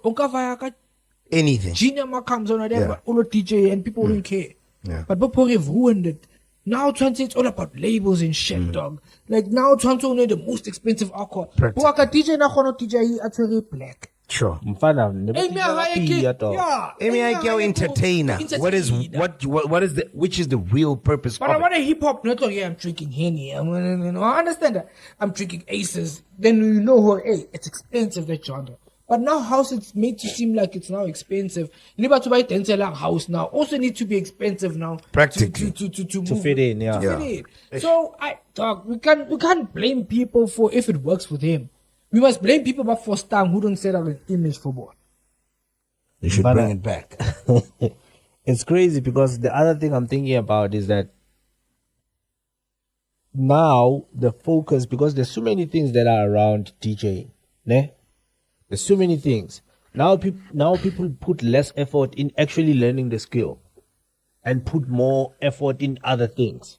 anything. Gina comes on there, but all the DJ and people don't care. Yeah. But people have ruined it. Now it's all about labels and shit, dog. Like now only the most expensive alcohol. But DJ na kono DJ actually black. Sure. Mfana, entertainer. Which is the real purpose but of I want a hip hop not like, I'm drinking Henny. I understand that. I'm drinking Aces. Then you know it's expensive, that genre. But now house it's made to seem like it's now expensive. Liba to buy 10 house now also need to be expensive now. Practically. To fit in, yeah. To fit in. So we can't blame people for if it works for them. We must blame people about for Stang who don't set up an image for board. They should bring it back. It's crazy because the other thing I'm thinking about is that now the focus, because there's so many things that are around DJing, ne? There's so many things. Now people put less effort in actually learning the skill and put more effort in other things.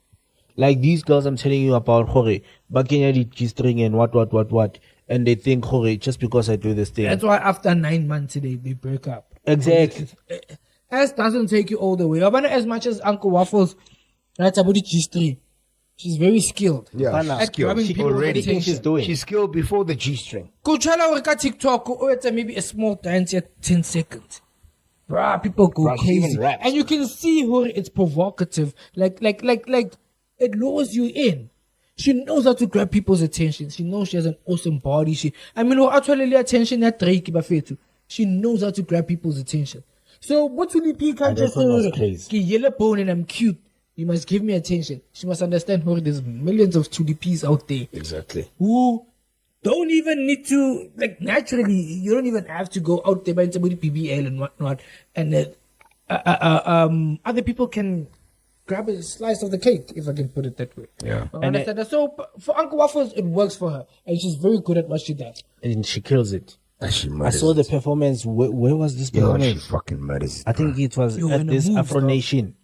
Like these girls I'm telling you about, Bakenya did G-string and what. And they think, just because I do this thing. That's why after 9 months they break up. Exactly. S doesn't take you all the way. As much as Uncle Waffles, that's about the G3. She's very skilled. Yeah, Fana, she's At grabbing skilled. people's already attention. she's doing. She's skilled before the G-string. Go try out TikTok or it's maybe a small dance at 10 seconds. Bruh, people go Bruh, she even crazy. raps, And you can see her, it's provocative. Like, it lures you in. She knows how to grab people's attention. She knows she has an awesome body. I mean, actually, attention at Drake, she knows how to grab people's attention. So, what will it be? Can't just say, yellow bone and I'm cute. You must give me attention. She must understand her. There's millions of tulipes out there. Exactly. Who don't even need to, like, naturally, you don't even have to go out there by somebody BBL and whatnot. And other people can grab a slice of the cake, if I can put it that way. Yeah. Understand that? So for Uncle Waffles, it works for her. And she's very good at what she does. And she kills it. She I murders saw the it. performance. Where was this Yo, she performance? fucking murders it. I think it was Yo, at in the this moves, Afro bro. Nation,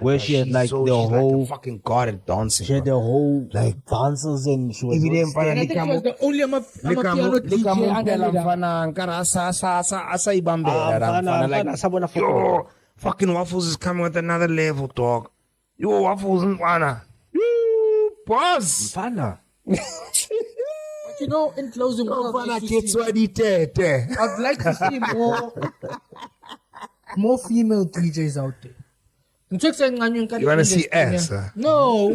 where she had like she's the like whole, a fucking god at dancing. she had bro. the whole like dancers, and she was. If you didn't on find And I out, think she was the only Amapiano DJ under like, yo, fucking Waffles is coming with another level, dog. Yo, Waffles and Wana. Yo, boss. Fana. You know, in closing, Fana gets what he did. I'd like to see more female DJs out there. You wanna see ass, huh? No.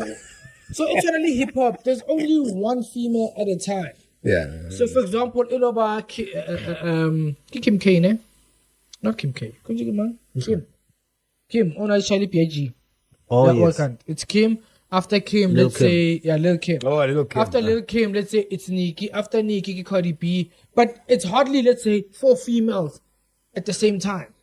So it's only hip hop. There's only one female at a time. Yeah. So for example, Iloba Kim K, ne? Not Kim K. Kim. On Charlie PG. Oh yes. It's Kim. After Kim, Lil let's Kim. say Lil Kim. Oh, Lil Kim. After Lil Kim, let's say it's Nicki. After Nicki, Cardi B. But it's hardly, let's say, 4 females at the same time.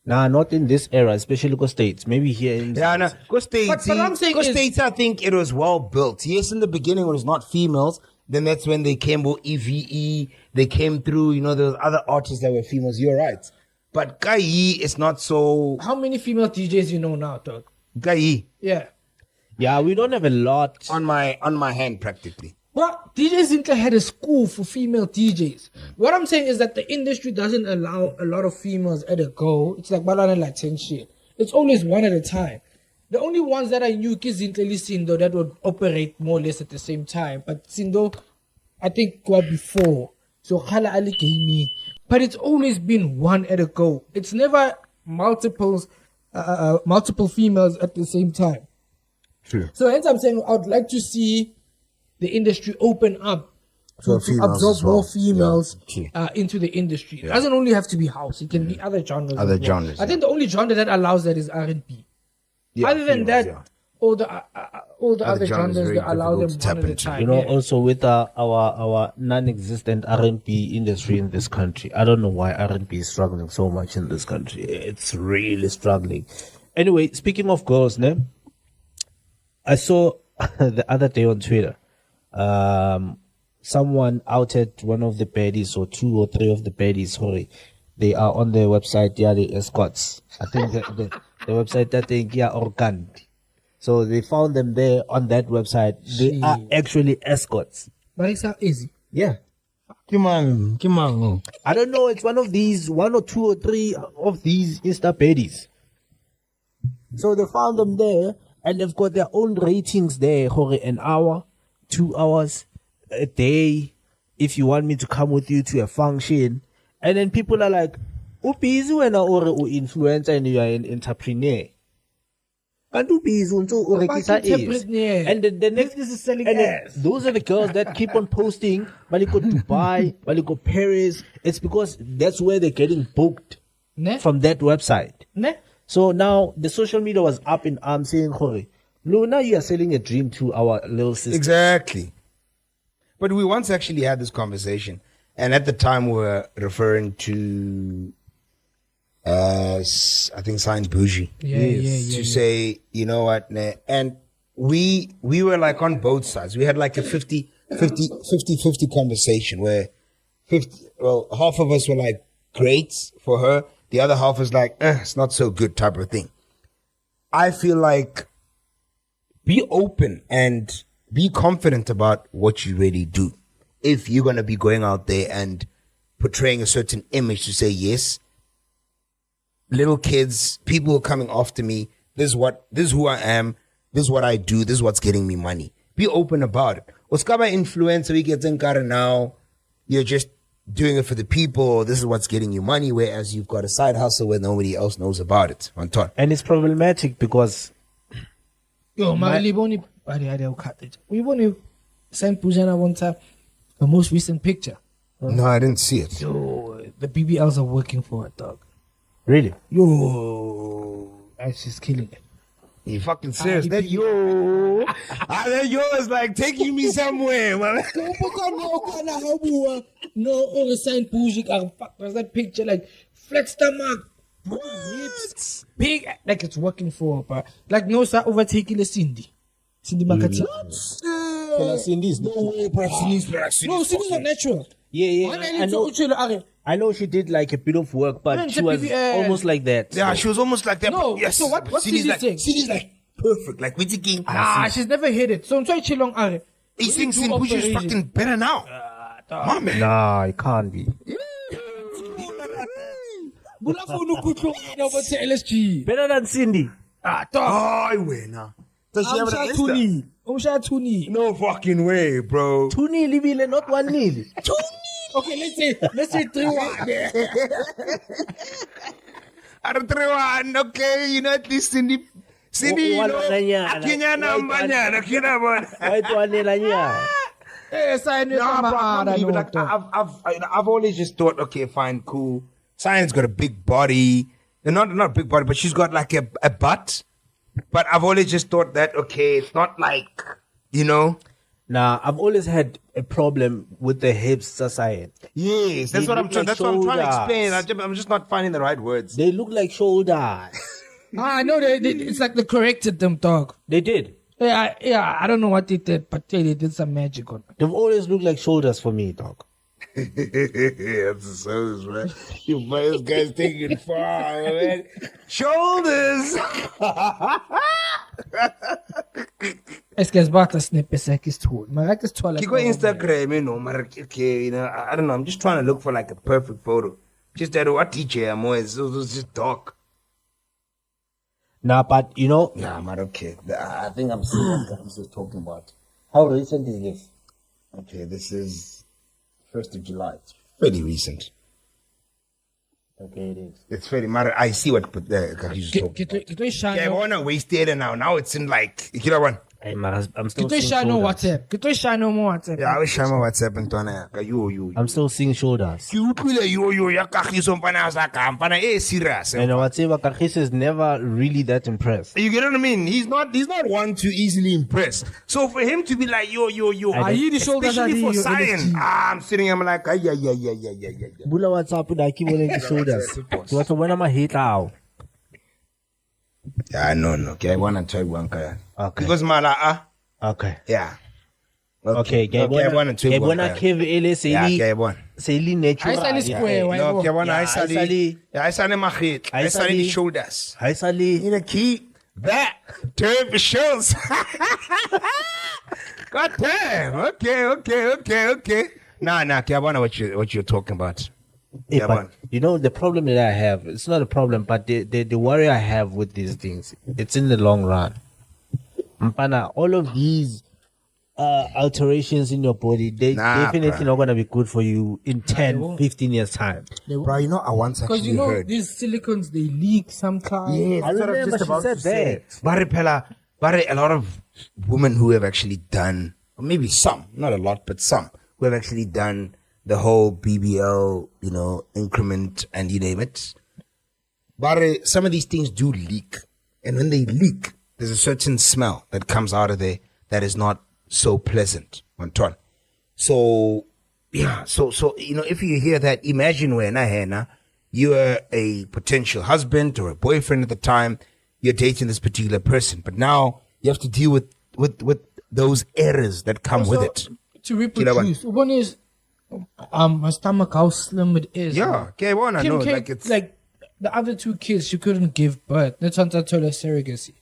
Nah, not in this era, especially Go States. Maybe here in Yeah, no. Go States. But what I'm saying is- States, I think it was well built. Yes, in the beginning it was not females. Then that's when they came with EVE. They came through, you know, there was other artists that were females. You're right. But Kai is not so... How many female DJs you know now, dog? Kai Yeah. Yeah, we don't have a lot. on my hand practically. Well, DJ Zintle had a school for female DJs. What I'm saying is that the industry doesn't allow a lot of females at a go. It's like Balana like 10 shit. It's always one at a time. The only ones that I knew is Zintle Sindo that would operate more or less at the same time. But Sindo, I think, was before. So Khala Ali gave me. But it's always been one at a go. It's never multiple females at the same time. True. So hence I'm saying I would like to see the industry open up For to females absorb as well. more females Yeah, true. into the industry. It doesn't only have to be house; it can be other genres. Other as well. genres, I think the only genre that allows that is R&B. Yeah, Other than females, that, yeah. all the other genres genres very that allow them difficult to one tap at a into. time. You know, yeah. also with our non-existent R&B industry in this country. I don't know why R&B is struggling so much in this country. It's really struggling. Anyway, speaking of girls, ne, I saw the other day on Twitter, someone outed one of the baddies or 2 or 3 of the baddies. Sorry, they are on their website. They are the escorts. I think the website that they are organic. So they found them there on that website. They are actually escorts. But it's not easy. Yeah. Kimang. I don't know. It's one of these, 1 or 2 or 3 of these Insta baddies. So they found them there, and they've got their own ratings there. An hour, 2 hours, a day. If you want me to come with you to a function, and then people are like, "Busy when or influencer and you are an entrepreneur." And busy or entrepreneur? and the next This is selling and then ass. those are the girls that keep on posting. Baliko Dubai, Baliko Paris. It's because that's where they're getting booked Ne? from that website. Ne? So now the social media was up in arms saying, Luna, you are selling a dream to our little sister. Exactly. But we once actually had this conversation, and at the time we were referring to, I think Science Bougie. Yeah. To say, you know what, nah, and we were like on both sides. We had like a 50-50 conversation where half of us were like, great for her. The other half is like, it's not so good type of thing. I feel like be open and be confident about what you really do. If you're going to be going out there and portraying a certain image to say, yes, little kids, people are coming after me. This is who I am. this is what I do, this is what's getting me money. Be open about it. Uskaba influencer, we get in car now, you're just doing it for the people, this is what's getting you money, whereas you've got a side hustle where nobody else knows about it. On top. And it's problematic because Yo, Marley we want to send Pujana one time the most recent picture. No, I didn't see it. Yo, the BBLs are working for a dog. really, Yo, and she's killing it. You fucking serious? That yo. That yo is like taking me somewhere, man. No, all the sign Pujic, there's that picture like flat stomach, hips, big, like it's working for her, but like no, start overtaking the Cindy Makati. Cindy's No, Cindy's not natural. I know she did like a bit of work, but she was almost like that. Yeah, she was almost like that. No, yes. so what Cindy's saying? Cindy's like perfect, like witty king. She's never hit it. So I'm trying to chill on. He thinks Push is fucking better now. My man. Nah, it can't be. Better than Cindy. Oh, winner. Does she have an Insta? No fucking way, bro. 2-0 libile, not 1-0. Okay, let's say 3-1. Okay, you know, at least Cindy, you know, Akinyana, Mbanyana, I've always just thought, okay, fine, cool. Cyan's got a big body. Not big body, but she's got like a butt. But I've always just thought that, okay, it's not like, you know. Nah, I've always had a problem with the hips, Cyan. Yes, that's what I'm trying to explain. I'm just not finding the right words. They look like shoulders. I know it's like they corrected them, dog. They did. Yeah, I don't know what they did, but they did some magic on it. They've always looked like shoulders for me, dog. That's the service, man. You first guys taking it far, man. Shoulders. Es que es bata snip is like it's tool. My like is toilet. You go Instagram, you know, okay, you know, I don't know. I'm just trying to look for like a perfect photo. Just that what DJ I'm always just talk. Nah, but you know, Yeah, man, okay. I think I'm seeing what this is talking about. How recent is this? Okay, this is 1st of July. It's pretty recent. Okay, it is. It's very matter. I see what he's talking about. Yeah, I wanna waste it now. Now it's in like, you know what? Hey, man, I'm still Get seeing shine on shoulders. WhatsApp. Get shine on WhatsApp. Yeah, I wish I'm WhatsApp and Tona. You. I'm still seeing shoulders. You ya kagiso mpana sa kampana serious. And whatever, Kakis is never really that impressed. You get what I mean? He's not one to easily impress. So for him to be like yo, Are you the shoulders especially are for the science, I'm sitting. I'm like yeah. Bula WhatsApp with Aki the shoulders. What when am I hit out? Yeah, no. Okay, I wanna try one guy. Okay. Because mala Okay. yeah. Okay, I wanna try one. Bona Kev Ele Yeah, one. Seli natural. I sali square. Why? No, okay, one. Yeah, I sali mahit. I sali the sali- shoulders. Hi Sali. You know, keep that turn the shows. God damn. Okay. Nah, okay, I wonder what you're talking about. Hey, Yeah, but man. you know the problem that I have, it's not a problem, but the worry I have with these things, it's in the long run. Mpana, all of these alterations in your body, they definitely bruh. not gonna be good for you in 10, won't. 15 years time. Bro, you know, I once Because actually you know heard. these silicons they leak sometimes. Yes, I that's what I'm remember just she about said to say. that. But a lot of women who have actually done, or maybe some, not a lot, but some, who have actually done the whole BBL, you know, increment and you name it. But some of these things do leak. And when they leak, there's a certain smell that comes out of there that is not so pleasant. Anton. So, yeah, so you know, if you hear that, imagine when you are a potential husband or a boyfriend at the time, you're dating this particular person, but now you have to deal with those errors that come with it. To reproduce. One is my stomach, how slim it is. Yeah, okay, one I know, Kim, like it's like the other two kids, she couldn't give birth. That's why I told her surrogacy.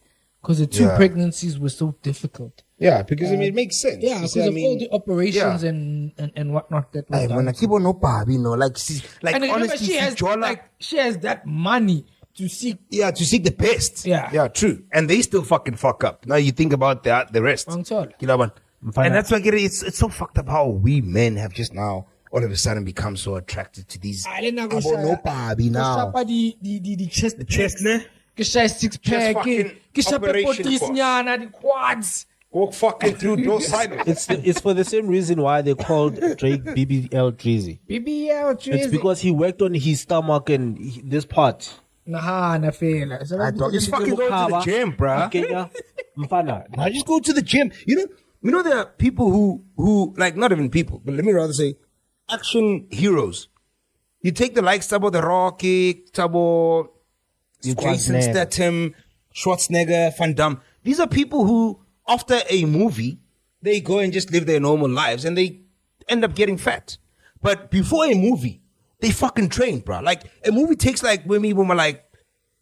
Because the two Yeah. pregnancies were so difficult. yeah, because I mean it makes sense. Yeah, You because see, of all the operations yeah. and whatnot that were Ay, done. when I keep on no baby, no, like And remember, honestly, she has Jola, that money to seek. Yeah, to seek the best. Yeah. True. And they still fucking fuck up. Now you think about the rest. Wangithola. You know what? And that's why I get it. It's so fucked up how we men have just now all of a sudden become so attracted to these. No Babi now. The chest. The chest, ne? Kisha six pack. fucking Kisha operation pepotisnyana, the quads. Walk fucking through those sideways. It's for the same reason why they called Drake BBL Drizzy. BBL, It's because he worked on his stomach and this part. Nah, na fela. Just fucking go to the gym, bruh. Now just go to the gym. You know there are people who like, not even people, but let me rather say action heroes. You take the likes of the Rocky, Tabo, Jason Statham, Schwarzenegger, Van Damme. These are people who, after a movie, they go and just live their normal lives and they end up getting fat. But before a movie, they fucking train, bro. Like a movie takes like when we were like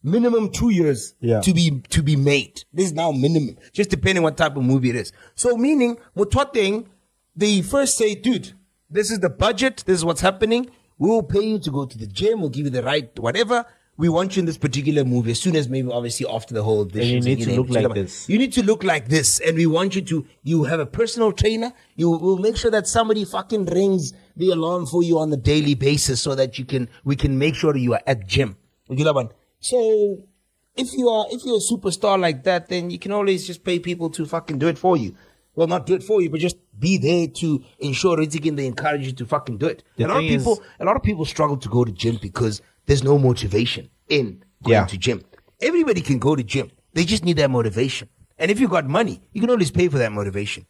minimum 2 years to be made. This is now minimum, just depending what type of movie it is. So meaning, thing, they first say, dude, this is the budget. This is what's happening. We will pay you to go to the gym. We'll give you the right whatever. We want you in this particular movie as soon as maybe obviously after the whole and you need to look like this. You need to look like this. And we want you have a personal trainer. You will make sure that somebody fucking rings the alarm for you on the daily basis so that we can make sure you are at gym. So if you're a superstar like that, then you can always just pay people to fucking do it for you. Well, not do it for you, but just be there to ensure they encourage you to fucking do it. A lot of people struggle to go to gym because there's no motivation in going to gym. Everybody can go to gym. They just need that motivation. And if you got money, you can always pay for that motivation.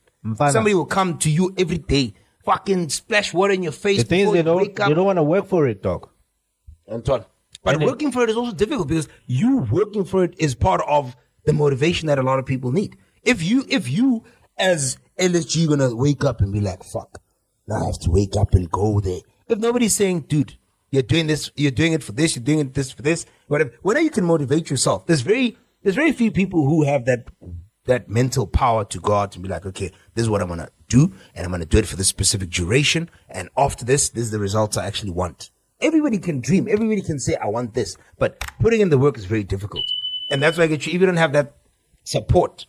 Somebody will come to you every day, fucking splash water in your face. The thing is, they don't want to work for it, dog. But working for it is also difficult because you working for it is part of the motivation that a lot of people need. If you as LSG gonna wake up and be like, fuck, now I have to wake up and go there. If nobody's saying, dude, you're doing this, you're doing it for this, you're doing it this for this, whatever. Whether you can motivate yourself. There's very few people who have that mental power to go out and be like, okay, this is what I'm gonna do, and I'm gonna do it for this specific duration, and after this is the results I actually want. Everybody can dream, everybody can say I want this, but putting in the work is very difficult. And that's why if you don't have that support,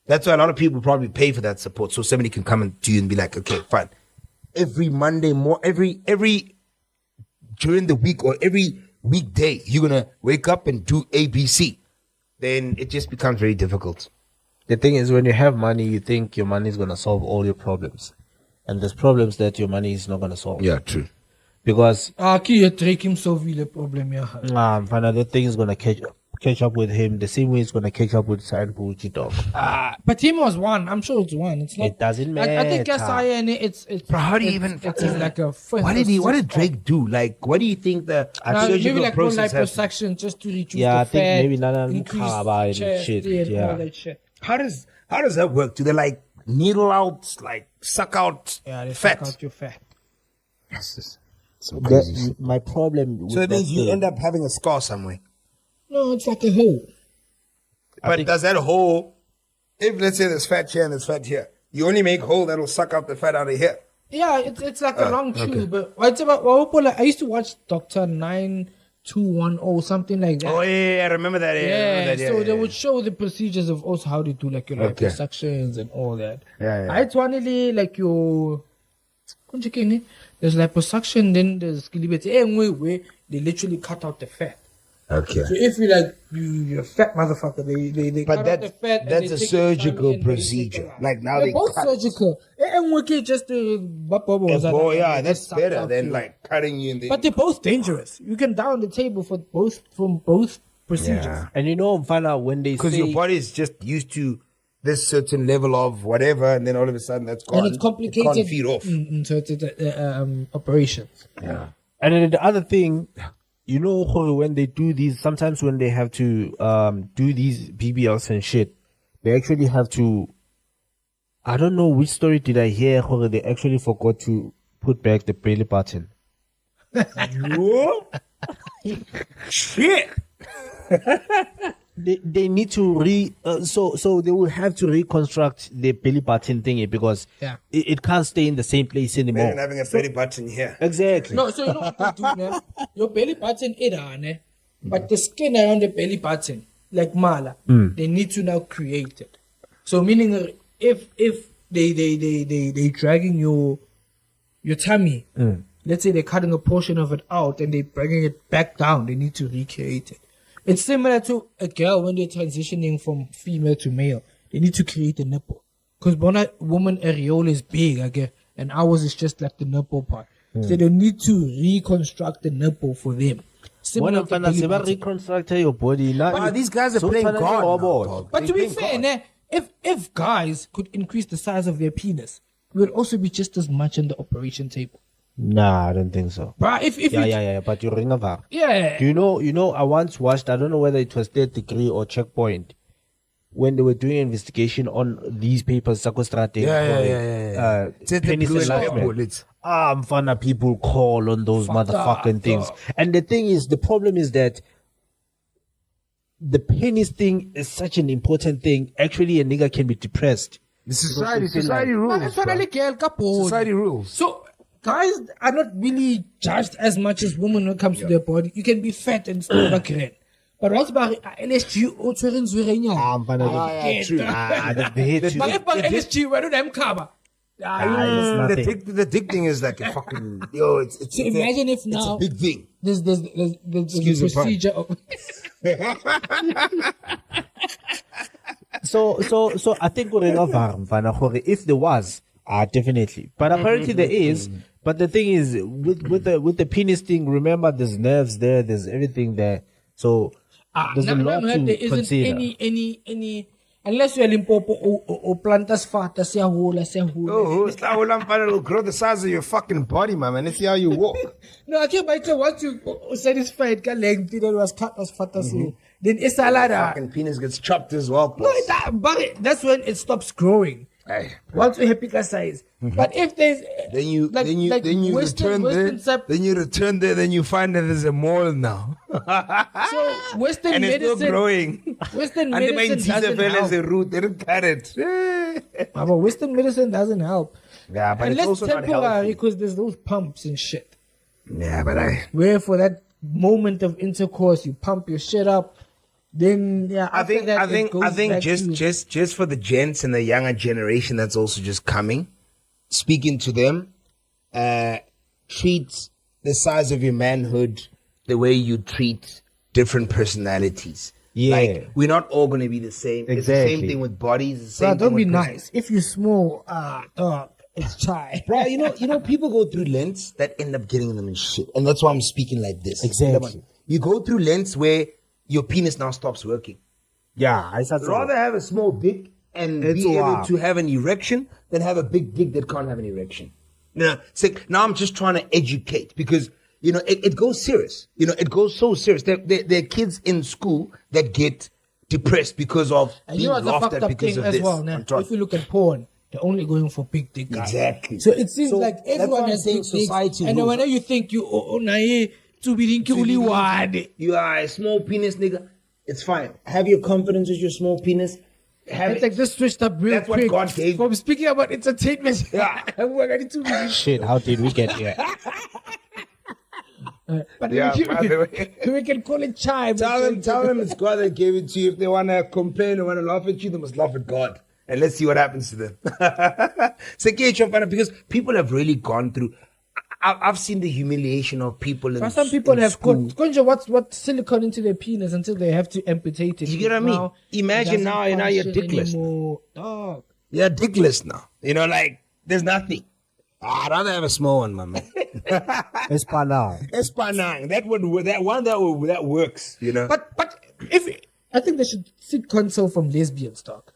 that's why a lot of people probably pay for that support, so somebody can come to you and be like, okay, fine. Every Monday every during the week or every weekday, you're going to wake up and do ABC. Then it just becomes very difficult. The thing is, when you have money, you think your money is going to solve all your problems. And there's problems that your money is not going to solve. Yeah, true. Because... Drake himself will a problem, yeah. The thing is going to catch up with him the same way it's going to catch up with Sign Pucci, dog. But him was one. I'm sure it's one. It's not. It doesn't matter. I think it's. But how do you even? It's like a first. What did Drake do? Like, what do you think the surgical maybe like process has? liposuction just to reduce Yeah, the I think fat, maybe Nana increase chest, shit. and Yeah. all that shit. How does that work? Do they like needle out, like suck out They fat? suck out your fat. Yes, so crazy. My problem with So that means you thing- end up having a scar somewhere. No, it's like a hole. But does that hole, if let's say there's fat here and there's fat here, you only make hole that will suck out the fat out of here? Yeah, it's like a long tube. But it's about. I used to watch Dr. 9210 something like that. Oh yeah, I remember that. Yeah, I remember that, So they would show the procedures of also how to do like your liposuctions and all that. Yeah. It's only like your. There's liposuction, then there's where they literally cut out the fat. Okay. So if you're a fat motherfucker, they But cut out the fat. that's and a they take surgical the tummy and they procedure. take it out. Like now They're they both cut. surgical. Just That's better than like cutting you in the. But they're both dangerous. You can die on the table from both procedures. Yeah. And you know, find out when they Because say... your body is just used to this certain level of whatever, and then all of a sudden that's gone. And it's complicated. It can't feed off. So it's operations. Yeah. And then the other thing, you know, when they do these, sometimes when they have to do these BBLs and shit, they actually have to, I don't know which story did I hear, where they actually forgot to put back the belly button. Shit. They need to so they will have to reconstruct the belly button thingy because it can't stay in the same place anymore. And having a belly button here. Exactly. No, so you know what you do, man? Your belly button, But the skin around the belly button, like mala, they need to now create it. So meaning if they dragging your tummy, let's say they're cutting a portion of it out and they're bringing it back down, they need to recreate it. It's similar to a girl when they're transitioning from female to male. They need to create a nipple. Because woman areola is big, okay, and ours is just like the nipple part. So they need to reconstruct the nipple for them. Similar to belly button. Reconstruct your body. These guys are playing God now, dog. But to be fair, né, if guys could increase the size of their penis, we would also be just as much on the operation table. Nah, I don't think so. But if Yeah, but you're ring of her. Yeah. You know, I once watched, I don't know whether it was Third Degree or Checkpoint, when they were doing an investigation on these papers, Sakostrate. Penis enlargement. Mfana, people call on those motherfucking things. And the thing is, the problem is that the penis thing is such an important thing. Actually, a nigga can be depressed. The society rules. Society rules. So guys are not really judged as much as women when it comes to their body. You can be fat and still look great. But what's about LSG or True. But LSG, where do them cover? The dick thing is like a fucking it's so imagine if now it's a big thing. There's a procedure of So I think we're enough, if there was, definitely. But apparently there is. But the thing is, with the penis thing, remember there's nerves there, there's everything there. So there's a lot to there isn't consider. any unless you're Limpopo or plantas fata, It'll grow the size of your fucking body, man. Let's see how you walk. No, I can't buy it once you satisfied length that was cut as fata. Then it's a lot fucking penis gets chopped as well. No, but that's when it stops growing. Hey. Once you have bigger size. But if there's then you return there, then you find that there's a mole now. So Western and medicine, it's still growing. Western medicine doesn't help. As a root, they don't cut it. But Western medicine doesn't help. Yeah, but unless it's also not temporary, healthy. because there's those pumps and shit. Yeah, but where for that moment of intercourse, you pump your shit up. Then I think just for the gents and the younger generation that's also just coming, speaking to them, treat the size of your manhood the way you treat different personalities. Yeah, like we're not all going to be the same. Exactly. It's the same thing with bodies. It's the same don't thing be with nice. If you're small, dog, it's chai. Bro, you know, people go through lengths that end up getting them in shit, and that's why I'm speaking like this. Exactly. You go through lengths where your penis now stops working. Yeah, I said rather have a small dick and be able to have an erection than have a big dick that can't have an erection. Now I'm just trying to educate because, you know, it goes serious. You know, it goes so serious. There are kids in school that get depressed because of being laughed at because of this. Well, now, if you look at porn, they're only going for big dick guys. Exactly. So it seems like everyone has big dicks. And then whenever you think you you are a small penis nigga, it's fine. Have your confidence with your small penis. It's like this switched up real quick. That's what God gave. From speaking about entertainment. Yeah. Shit, how did we get here? But we can call it chai. Tell them it's God that gave it to you. If they want to complain or want to laugh at you, they must laugh at God. And let's see what happens to them. Because people have really gone through. I've seen the humiliation of people. But some people have what silicone into their penis until they have to amputate it. You get what I mean? Imagine now you're dickless. Dog. You're dickless now. You know, like there's nothing. I'd rather have a small one, my man. Espanang. That works. You know. But I think they should seek counsel from lesbians, dog.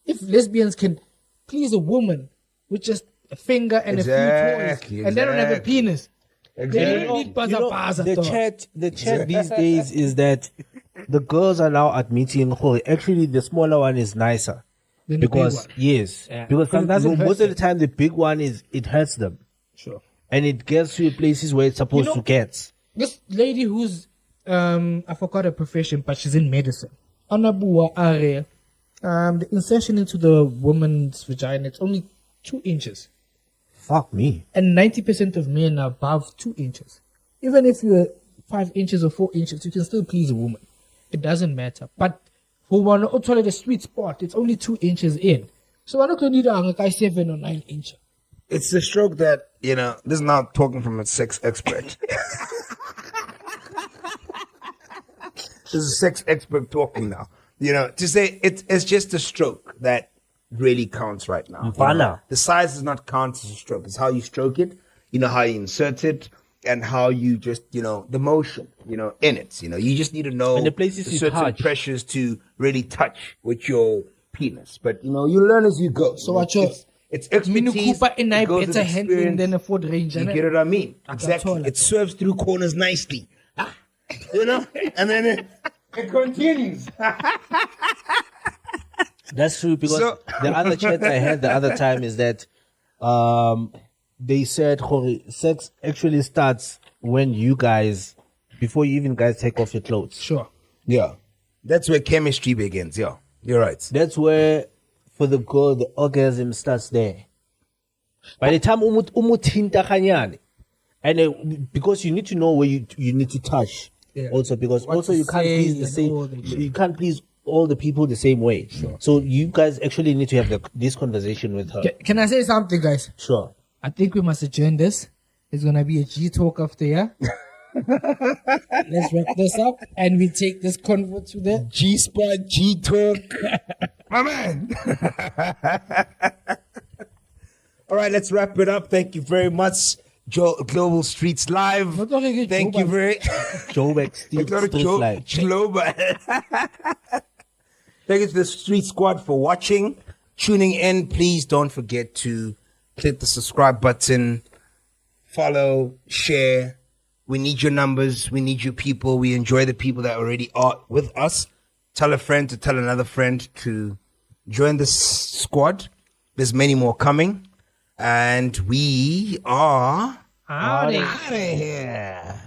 If lesbians can please a woman with just a finger and a few toys, and they don't have a penis. Exactly. They don't need the chat these days is that the girls are now admitting, actually the smaller one is nicer. Because most of the time the big one it hurts them. Sure. And it gets to places where it's supposed to get. This lady who's I forgot her profession, but she's in medicine. Anabua area. The insertion into the woman's vagina, it's only 2 inches. Fuck me. And 90% of men are above 2 inches. Even if you're 5 inches or 4 inches, you can still please a woman. It doesn't matter. But for one, also the sweet spot, it's only 2 inches in. So I'm not going to need a guy 7 or 9 inch. It's the stroke that, this is not talking from a sex expert. This is a sex expert talking now. To say it's just a stroke that really counts right now. The size does not count as a stroke. It's how you stroke it, how you insert it, and how you just, the motion, in it. You just need to know and the places the you certain touch. pressures to really touch with your penis. But, you learn as you go. So what you... It's expertise. It goes with better handling experience. than a Ford Ranger. You get what I mean? Exactly. It serves through corners nicely. And then it continues. That's true, because the other chat I had the other time is that they said sex actually starts when before you even guys take off your clothes. Sure. Yeah. That's where chemistry begins. Yeah. You're right. That's where, for the girl, the orgasm starts there. By the time umuthinta kanyane, and because you need to know where you need to touch. Yeah. Also, because What also to you can't say please the and same. all that. You can't please all the people the same way. Sure. So you guys actually need to have this conversation with her. Can I say something, guys? Sure. I think we must adjourn this. It's going to be a G talk after here. Let's wrap this up and we take this convo to the G-spot, G-talk. My man. All right, let's wrap it up. Thank you very much, Global Streetz Live. Thank you very much. Global. Thank you to the Street Squad for watching, tuning in. Please don't forget to click the subscribe button, follow, share. We need your numbers. We need you people. We enjoy the people that already are with us. Tell a friend to tell another friend to join this squad. There's many more coming. And we are out of here.